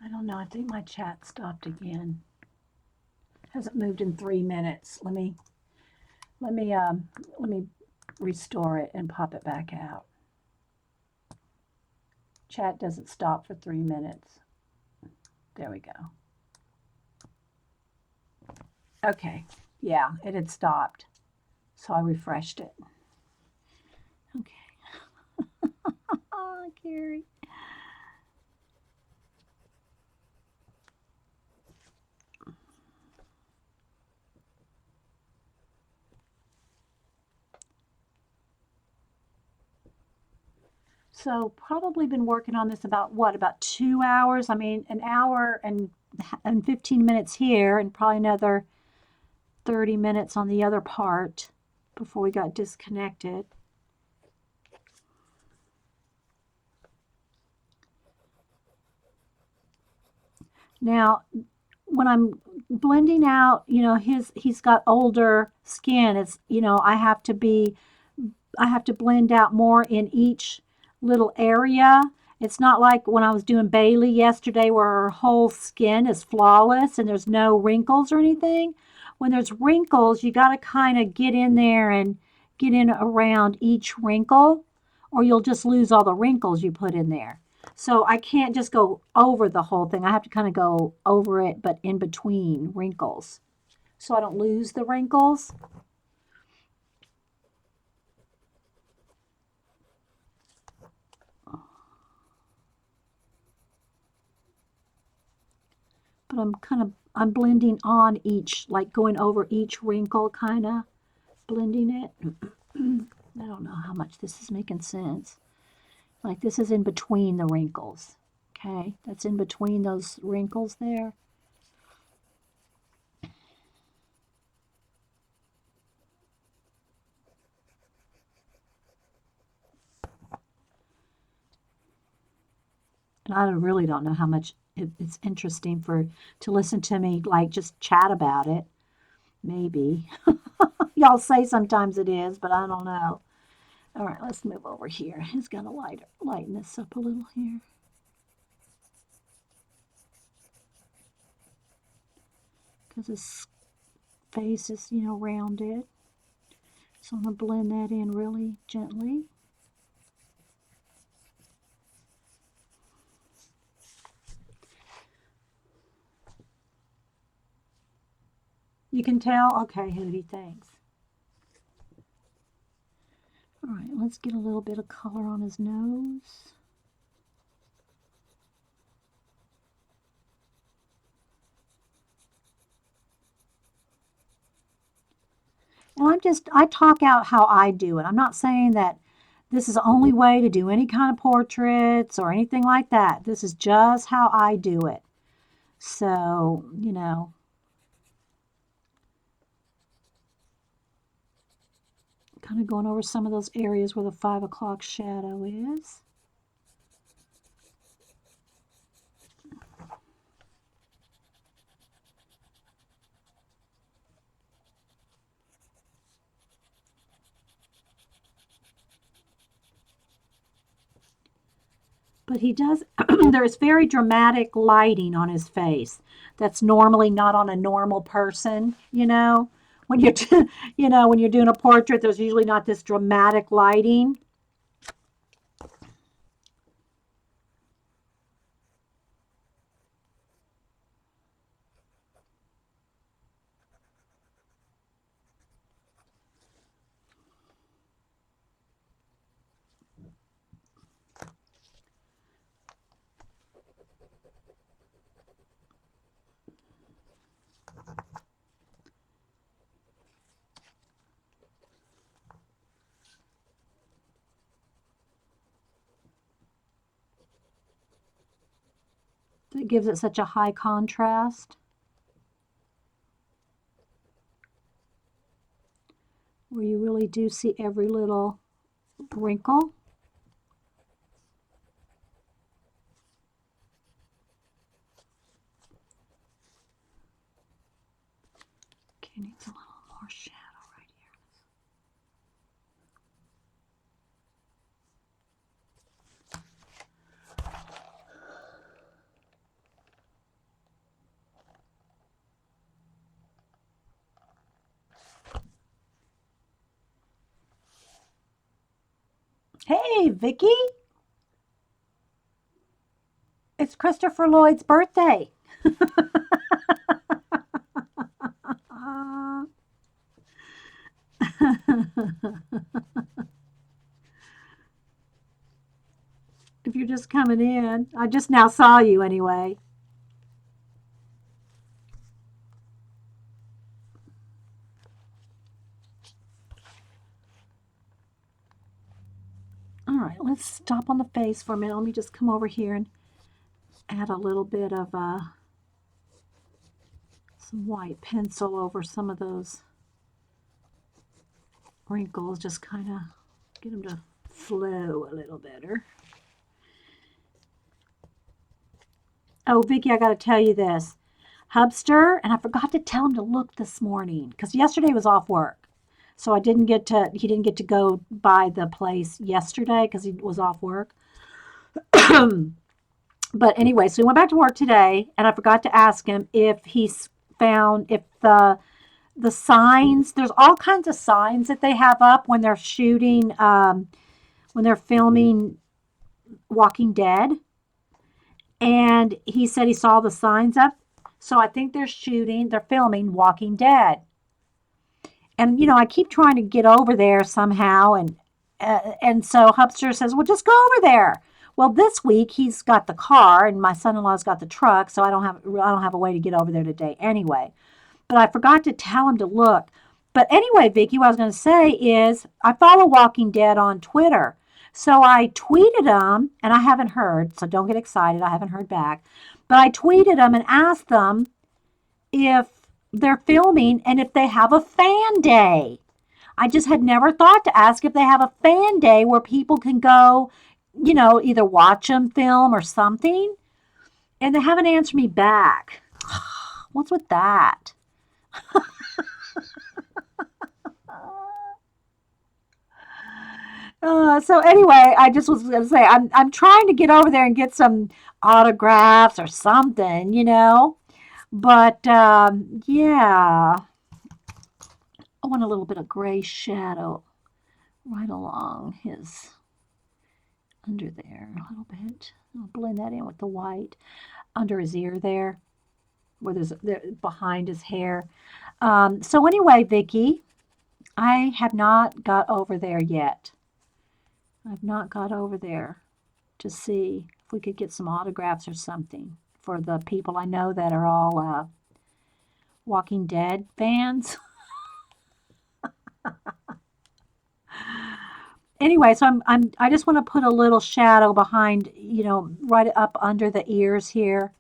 I don't know. I think my chat stopped again. Hasn't moved in 3 minutes. Let me restore it and pop it back out. Chat doesn't stop for 3 minutes. There we go. Okay. Yeah, it had stopped. So I refreshed it. Okay. Carrie. So probably been working on this about 2 hours? I mean, an hour and 15 minutes here and probably another 30 minutes on the other part before we got disconnected. Now, when I'm blending out, he's got older skin. It's, I have to blend out more in each little area. It's not like when I was doing Bailey yesterday where her whole skin is flawless and there's no wrinkles or anything. When there's wrinkles, you got to kind of get in there and get in around each wrinkle, or you'll just lose all the wrinkles you put in there. So I can't just go over the whole thing. I have to kind of go over it, but in between wrinkles, so I don't lose the wrinkles. But I'm blending on each, like going over each wrinkle, kind of blending it. I don't know how much this is making sense. Like this is in between the wrinkles. Okay, that's in between those wrinkles there. And I really don't know how much it's interesting to listen to me like just chat about it. Maybe. Y'all say sometimes it is, but I don't know. All right, let's move over here. He's got to lighten this up a little here. Because his face is, rounded. So I'm going to blend that in really gently. You can tell? Okay, Hootie, thanks. All right, let's get a little bit of color on his nose. And I talk out how I do it. I'm not saying that this is the only way to do any kind of portraits or anything like that. This is just how I do it. So, kind of going over some of those areas where the 5 o'clock shadow is. But he does, there's very dramatic lighting on his face. That's normally not on a normal person, When you're, when you're doing a portrait, there's usually not this dramatic lighting. that gives it such a high contrast, where you really do see every little wrinkle. Okay, needs a little more shadow right here. Hey, Vicky, it's Christopher Lloyd's birthday. If you're just coming in, I just now saw you anyway. All right, let's stop on the face for a minute. Let me just come over here and add a little bit of some white pencil over some of those wrinkles. Just kind of get them to flow a little better. Oh, Vicky, I got to tell you this. Hubster, and I forgot to tell him to look this morning because yesterday was off work. So he didn't get to go by the place yesterday because he was off work. But anyway, so he went back to work today, and I forgot to ask him if he's found if the signs. There's all kinds of signs that they have up when they're shooting, when they're filming Walking Dead, and he said he saw the signs up. So I think they're filming Walking Dead. And I keep trying to get over there somehow, and so Hubster says, "Well, just go over there." Well, this week he's got the car, and my son-in-law's got the truck, so I don't have a way to get over there today anyway. But I forgot to tell him to look. But anyway, Vicky, what I was going to say is I follow Walking Dead on Twitter. So I tweeted them, and I haven't heard, so don't get excited. I haven't heard back. But I tweeted them and asked them if they're filming and if they have a fan day. I just had never thought to ask if they have a fan day where people can go, either watch them film or something. And they haven't answered me back. What's with that? So anyway, I just was going to say I'm trying to get over there and get some autographs or something, But yeah, I want a little bit of gray shadow right along his under there a little bit. I'll blend that in with the white under his ear there, where there behind his hair. So anyway, Vicky, I have not got over there yet. I've not got over there to see if we could get some autographs or something for the people I know that are all Walking Dead fans. Anyway, so I just want to put a little shadow behind, right up under the ears here,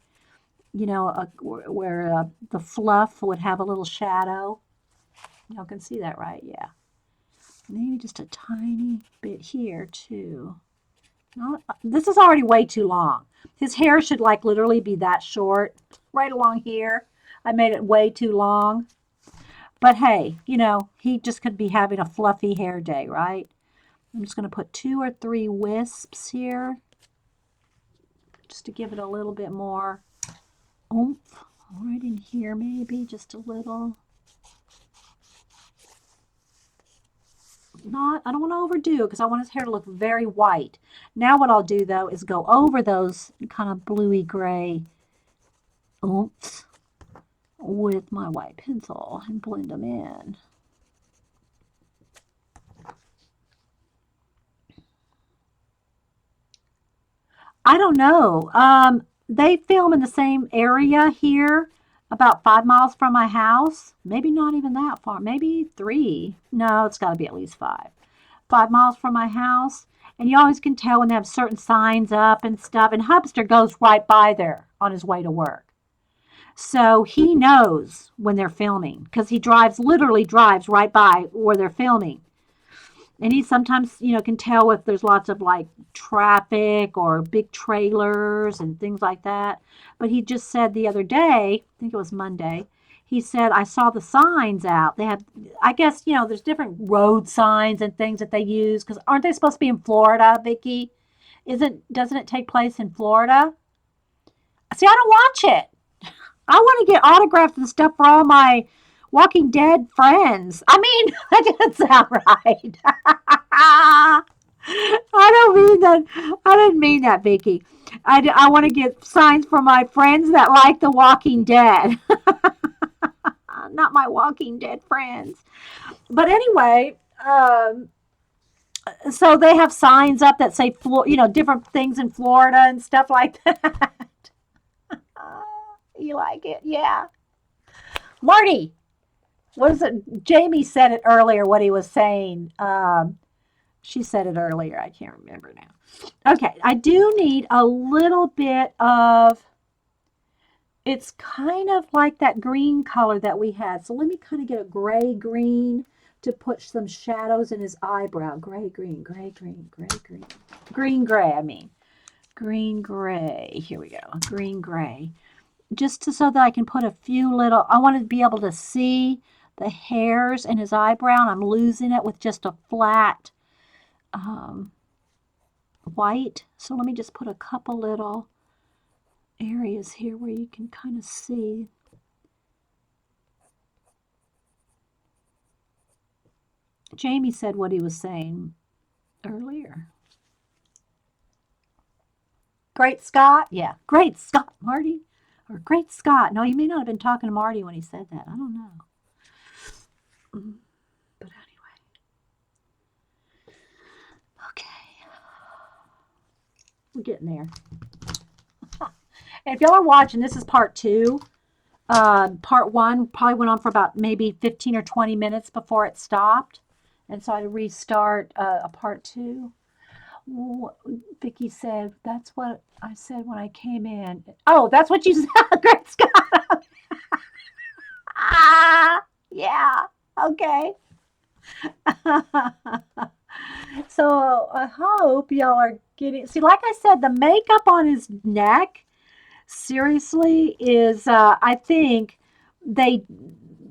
where the fluff would have a little shadow. Y'all can see that, right? Yeah. Maybe just a tiny bit here too. This is already way too long. His hair should literally be that short, right along here. I made it way too long. But hey, he just could be having a fluffy hair day, right? I'm just going to put 2 or 3 wisps here, just to give it a little bit more oomph. Right in here, maybe just a little. I don't want to overdo it because I want his hair to look very white. Now what I'll do though is go over those kind of bluey gray oomph with my white pencil and blend them in. I don't know. They film in the same area here, about 5 miles from my house. Maybe not even that far. Maybe 3. No, it's got to be at least 5. 5 miles from my house. And you always can tell when they have certain signs up and stuff. And Hubster goes right by there on his way to work. So he knows when they're filming because he literally drives right by where they're filming. And he sometimes, can tell if there's lots of like traffic or big trailers and things like that. But he just said the other day, I think it was Monday, he said, I saw the signs out. They have, I guess, there's different road signs and things that they use because aren't they supposed to be in Florida, Vicky? Doesn't it take place in Florida? See, I don't watch it. I want to get autographs and stuff for all my Walking Dead friends. I mean, that doesn't sound right. I don't mean that. I didn't mean that, Vicky. I want to get signs for my friends that like The Walking Dead. Not my Walking Dead friends. But anyway, so they have signs up that say, different things in Florida and stuff like that. You like it? Yeah. Marty, what is it? Jamie said it earlier, what he was saying. She said it earlier. I can't remember now. Okay, I do need a little bit of, it's kind of like that green color that we had. So let me kind of get a gray green to put some shadows in his eyebrow. Gray, green, gray, green, gray, green. Green, gray, I mean. Green, gray. Here we go. Green, gray. Just so that I can put a few little, I want to be able to see the hairs in his eyebrow, and I'm losing it with just a flat white. So let me just put a couple little areas here where you can kind of see. Jamie said what he was saying earlier. Great Scott? Yeah. Great Scott, Marty. Or Great Scott. No, he may not have been talking to Marty when he said that. I don't know. But anyway. Okay. We're getting there. And if y'all are watching, this is part 2. Part 1 probably went on for about maybe 15 or 20 minutes before it stopped. And so I had to restart a part 2. Vicky said, that's what I said when I came in. Oh, that's what you said, Great Scott. Yeah, okay. So I hope y'all are getting, see, like I said, the makeup on his neck, seriously, is, I think they,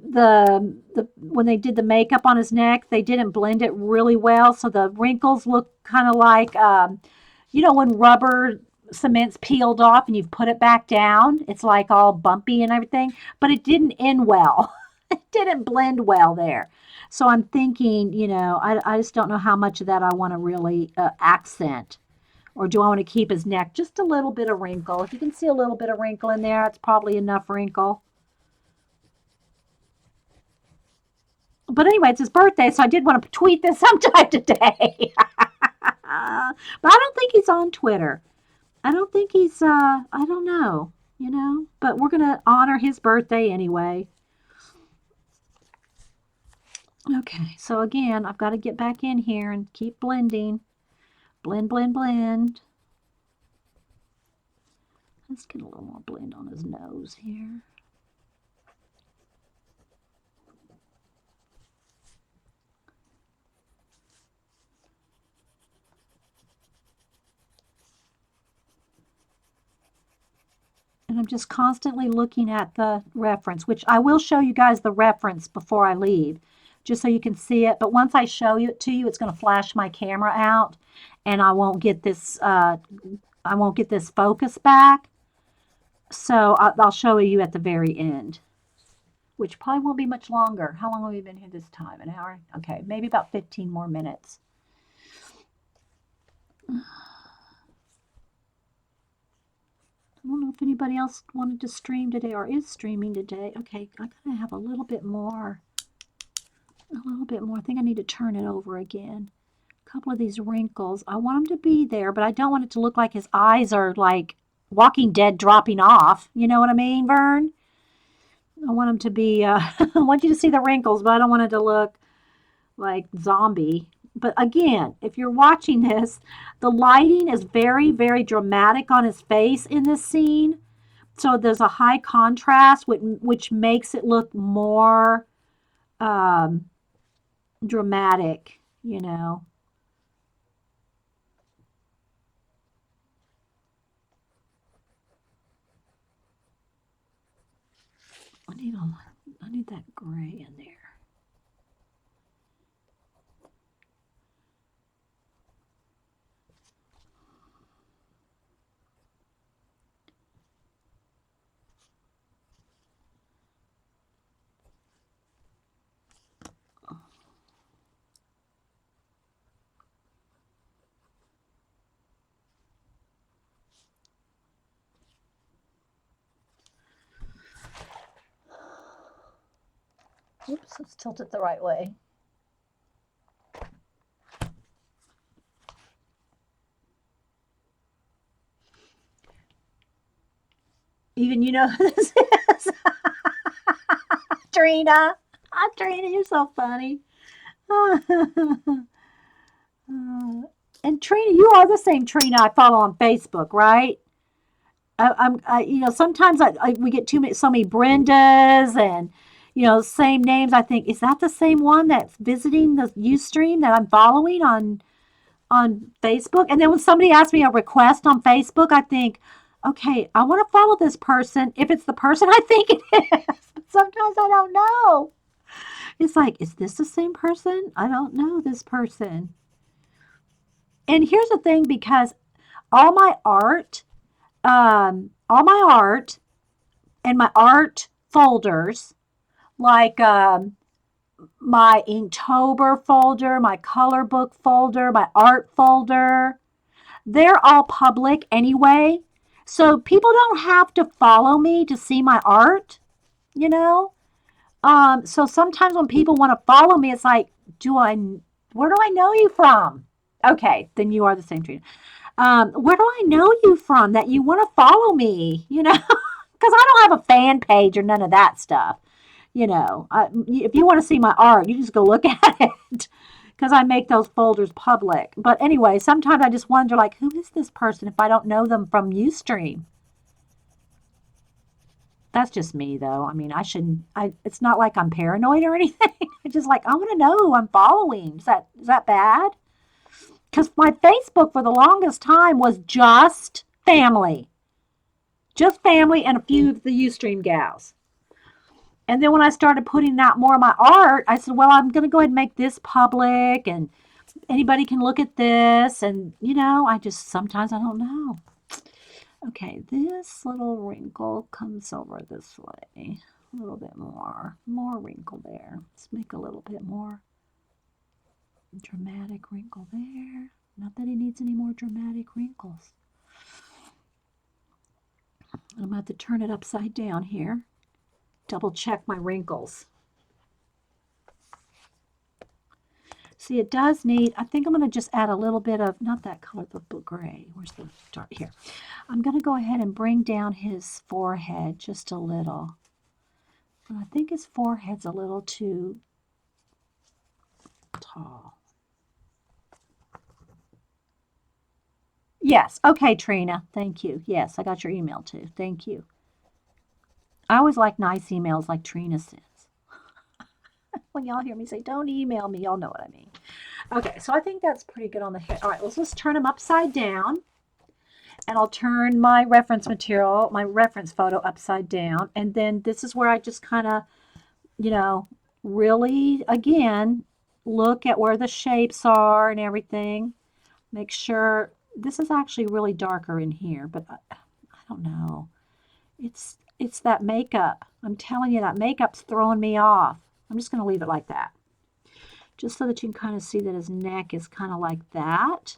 the when they did the makeup on his neck, they didn't blend it really well, so the wrinkles look kind of like when rubber cement's peeled off and you've put it back down, it's like all bumpy and everything, but it didn't end well. It didn't blend well there. So I'm thinking, I just don't know how much of that I want to really accent, or do I want to keep his neck just a little bit of wrinkle? If you can see a little bit of wrinkle in there, it's probably enough wrinkle. But anyway, it's his birthday, so I did want to tweet this sometime today. But I don't think he's on Twitter. I don't think he's, I don't know, but we're going to honor his birthday anyway. Okay, so again, I've got to get back in here and keep blending. Blend, blend, blend. Let's get a little more blend on his nose here. And I'm just constantly looking at the reference, which I will show you guys the reference before I leave, just so you can see it. But once I show it to you, it's going to flash my camera out, and I won't get this focus back. So I'll show you at the very end, which probably won't be much longer. How long have we been here this time? An hour? Okay, maybe about 15 more minutes. I don't know if anybody else wanted to stream today or is streaming today. Okay, I gotta have a little bit more. I think I need to turn it over again. A couple of these wrinkles. I want them to be there, but I don't want it to look like his eyes are like Walking Dead dropping off. You know what I mean, Vern? I want them to be, I want you to see the wrinkles, but I don't want it to look like zombie. But again, if you're watching this, the lighting is very, very dramatic on his face in this scene. So there's a high contrast, which makes it look more um, dramatic, you know. I need a, I need that gray in there. Oops, let's tilt it the right way. Even you know who this is. Trina. Trina, you're so funny. And Trina, you are the same Trina I follow on Facebook, right? Sometimes we get so many Brendas and, same names. I think, is that the same one that's visiting the Ustream that I'm following on Facebook? And then when somebody asks me a request on Facebook, I think, okay, I want to follow this person if it's the person I think it is. But sometimes I don't know. It's like, is this the same person? I don't know this person. And here's the thing, because all my art, all my art and my art folders, like my Inktober folder, my color book folder, my art folder, they're all public anyway. So people don't have to follow me to see my art, you know? So sometimes when people want to follow me, it's like, where do I know you from? Okay, then you are the same Trina. Where do I know you from that you want to follow me? Because I don't have a fan page or none of that stuff. If you want to see my art, you just go look at it because I make those folders public. But anyway, sometimes I just wonder, like, who is this person if I don't know them from Ustream? That's just me, though. I mean, I shouldn't. It's not like I'm paranoid or anything. It's just like I want to know who I'm following. Is that bad? Because my Facebook for the longest time was just family, and a few of the Ustream gals. And then when I started putting out more of my art, I said, well, I'm going to go ahead and make this public, and anybody can look at this. And, sometimes I don't know. Okay, this little wrinkle comes over this way. A little bit more wrinkle there. Let's make a little bit more dramatic wrinkle there. Not that he needs any more dramatic wrinkles. I'm going to have to turn it upside down here. Double check my wrinkles. See, it does need, I think I'm going to just add a little bit of, not that color, the gray. Where's the start here? I'm going to go ahead and bring down his forehead just a little. And I think his forehead's a little too tall. Yes. Okay, Trina. Thank you. Yes, I got your email too. Thank you. I always like nice emails like Trina sends. When y'all hear me say, don't email me, y'all know what I mean. Okay, so I think that's pretty good on the hair. All right, let's just turn them upside down. And I'll turn my reference material, my reference photo upside down. And then this is where I just kind of, really, again, look at where the shapes are and everything. Make sure this is actually really darker in here, but I don't know. It's that makeup. I'm telling you, that makeup's throwing me off. I'm just going to leave it like that. Just so that you can kind of see that his neck is kind of like that.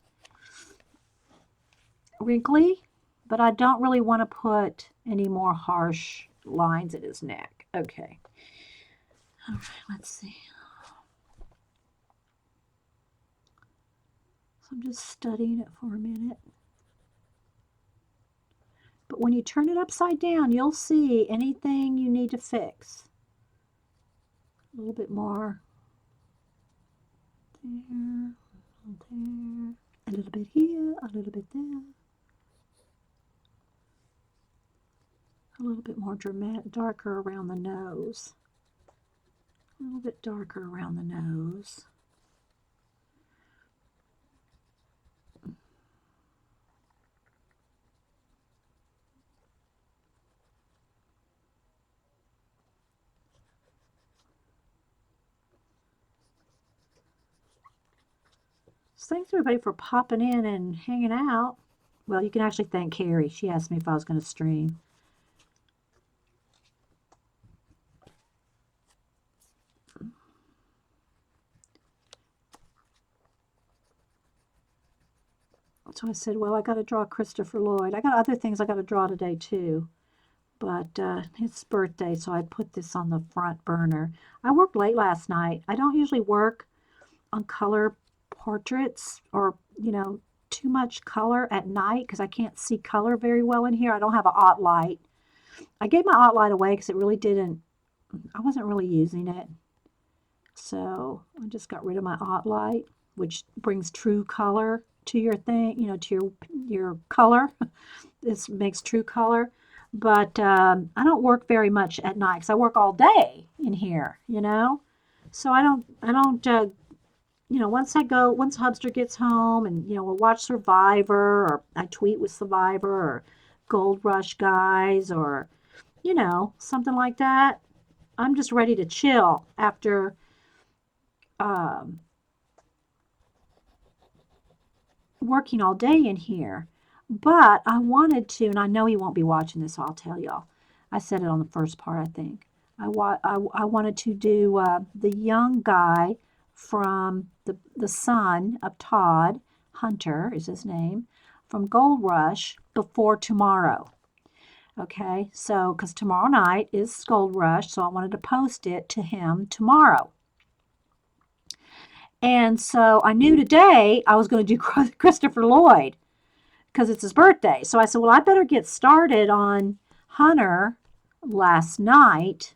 Wrinkly, but I don't really want to put any more harsh lines at his neck. Okay. All right, let's see. So I'm just studying it for a minute. But when you turn it upside down, you'll see anything you need to fix. A little bit more there, a little bit here, a little bit there. A little bit more dramatic, darker around the nose. A little bit darker around the nose. So thanks everybody for popping in and hanging out. Well, you can actually thank Carrie. She asked me if I was going to stream. So I said, well, I got to draw Christopher Lloyd. I got other things I got to draw today too. But it's birthday, so I put this on the front burner. I worked late last night. I don't usually work on color portraits or, too much color at night because I can't see color very well in here. I don't have an OT light. I gave my OT light away because I wasn't really using it. So I just got rid of my OT light, which brings true color to your thing, to your color. This makes true color. But I don't work very much at night because I work all day in here, So I don't, once Hubster gets home and, we'll watch Survivor or I tweet with Survivor or Gold Rush guys or, something like that. I'm just ready to chill after working all day in here. But I wanted to, and I know he won't be watching this, so I'll tell y'all. I said it on the first part, I think. I wanted to do the young guy from the son of Todd, Hunter is his name, from Gold Rush before tomorrow. Okay, so because tomorrow night is Gold Rush, so I wanted to post it to him tomorrow. And so I knew today I was going to do Christopher Lloyd because it's his birthday. So I said, well, I better get started on Hunter last night.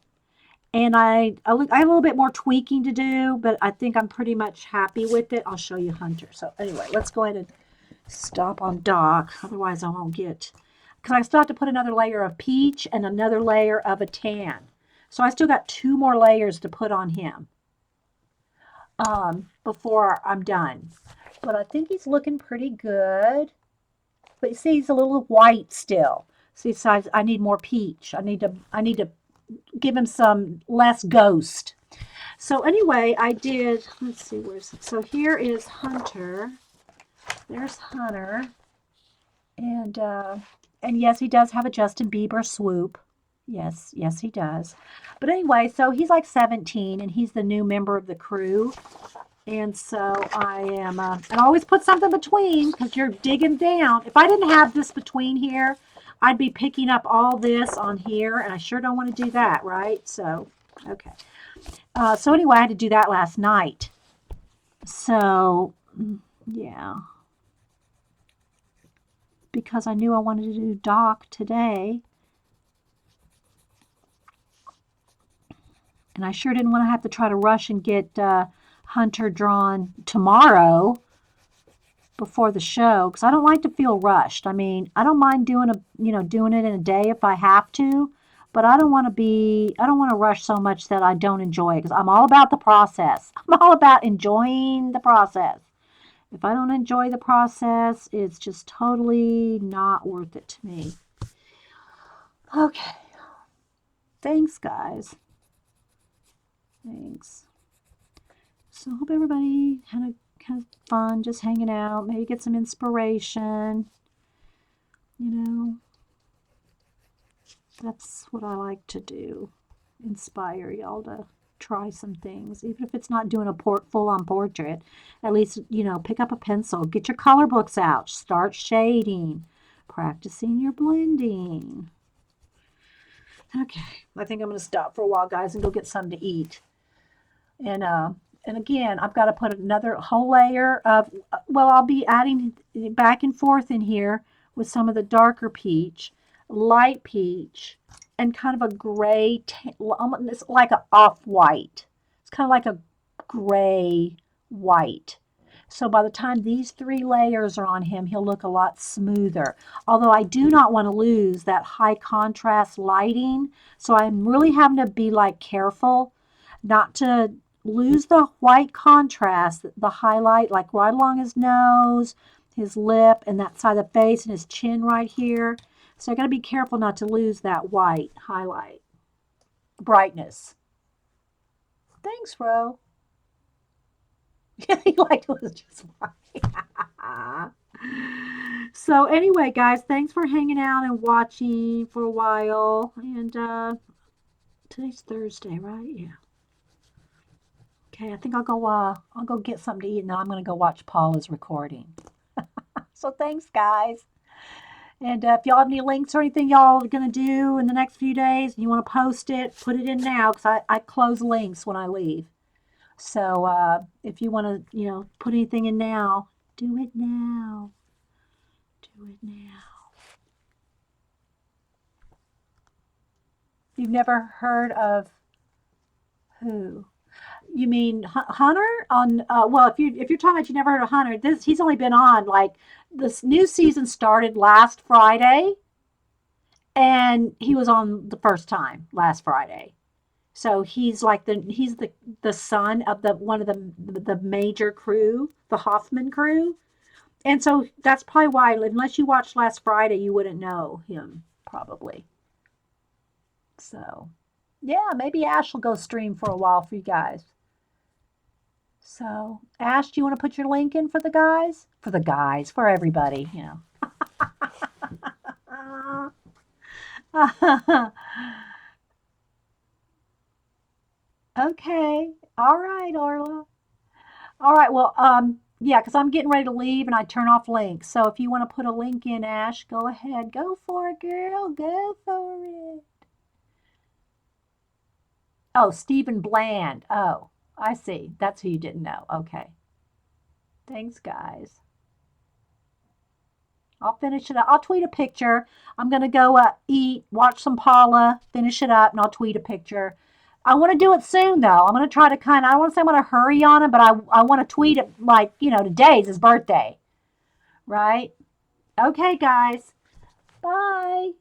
And I have a little bit more tweaking to do, but I think I'm pretty much happy with it. I'll show you Hunter. So anyway, let's go ahead and stop on Doc. Otherwise I won't get, because I still have to put another layer of peach and another layer of a tan. So I still got 2 more layers to put on him before I'm done. But I think he's looking pretty good. But you see, he's a little white still. See, so I need more peach. I need to give him some less ghost. So anyway, I did. Let's see, so here is Hunter. There's Hunter, and yes, he does have a Justin Bieber swoop. Yes, he does. But anyway, so he's like 17, and he's the new member of the crew. And so I am, and I always put something between because you're digging down. If I didn't have this between here, I'd be picking up all this on here, and I sure don't want to do that, right? So, okay. So anyway, I had to do that last night. So, yeah. Because I knew I wanted to do Doc today. And I sure didn't want to have to try to rush and get Hunter drawn tomorrow before the show because I don't like to feel rushed. I mean, I don't mind doing it in a day if I have to, but I don't want to rush so much that I don't enjoy it because I'm all about the process. I'm all about enjoying the process. If I don't enjoy the process, it's just totally not worth it to me. Okay. Thanks, guys. Thanks. So I hope everybody had fun just hanging out, maybe get some inspiration. That's what I like to do, inspire y'all to try some things, even if it's not doing a full-on portrait. At least, pick up a pencil, get your color books out, start shading, practicing your blending. Okay, I think I'm going to stop for a while, guys, and go get something to eat. And again, I've got to put another whole layer of, I'll be adding back and forth in here with some of the darker peach, light peach, and kind of a gray, it's like an off-white. It's kind of like a gray white. So by the time these 3 layers are on him, he'll look a lot smoother. Although I do not want to lose that high contrast lighting. So I'm really having to be like careful not to lose the white contrast, the highlight, like right along his nose, his lip, and that side of the face, and his chin right here. So I got to be careful not to lose that white highlight brightness. Thanks, Ro. Yeah, he liked it was just white. So anyway, guys, thanks for hanging out and watching for a while. And today's Thursday, right? Yeah. Okay, I think I'll go. I'll go get something to eat, and then I'm gonna go watch Paula's recording. So thanks, guys. And if y'all have any links or anything y'all are gonna do in the next few days, and you want to post it, put it in now, because I close links when I leave. So if you want to, put anything in now, do it now. Do it now. You've never heard of who? You mean Hunter on? Well, if you're talking about you never heard of Hunter, he's only been on like this new season started last Friday, and he was on the first time last Friday. So he's like the son of the one of the major crew, the Hoffman crew, and so that's probably why, unless you watched last Friday, you wouldn't know him probably. So yeah, maybe Ash will go stream for a while for you guys. So, Ash, do you want to put your link in for the guys? For the guys, for everybody, Okay. All right, Orla. All right. Well, yeah, because I'm getting ready to leave and I turn off links. So if you want to put a link in, Ash, go ahead. Go for it, girl. Go for it. Oh, Stephen Bland. Oh, I see. That's who you didn't know. Okay. Thanks, guys. I'll finish it up. I'll tweet a picture. I'm going to go eat, watch some Paula, finish it up, and I'll tweet a picture. I want to do it soon, though. I'm going to try to I don't want to say I'm going to hurry on it, but I want to tweet it like, today's his birthday, right? Okay, guys. Bye.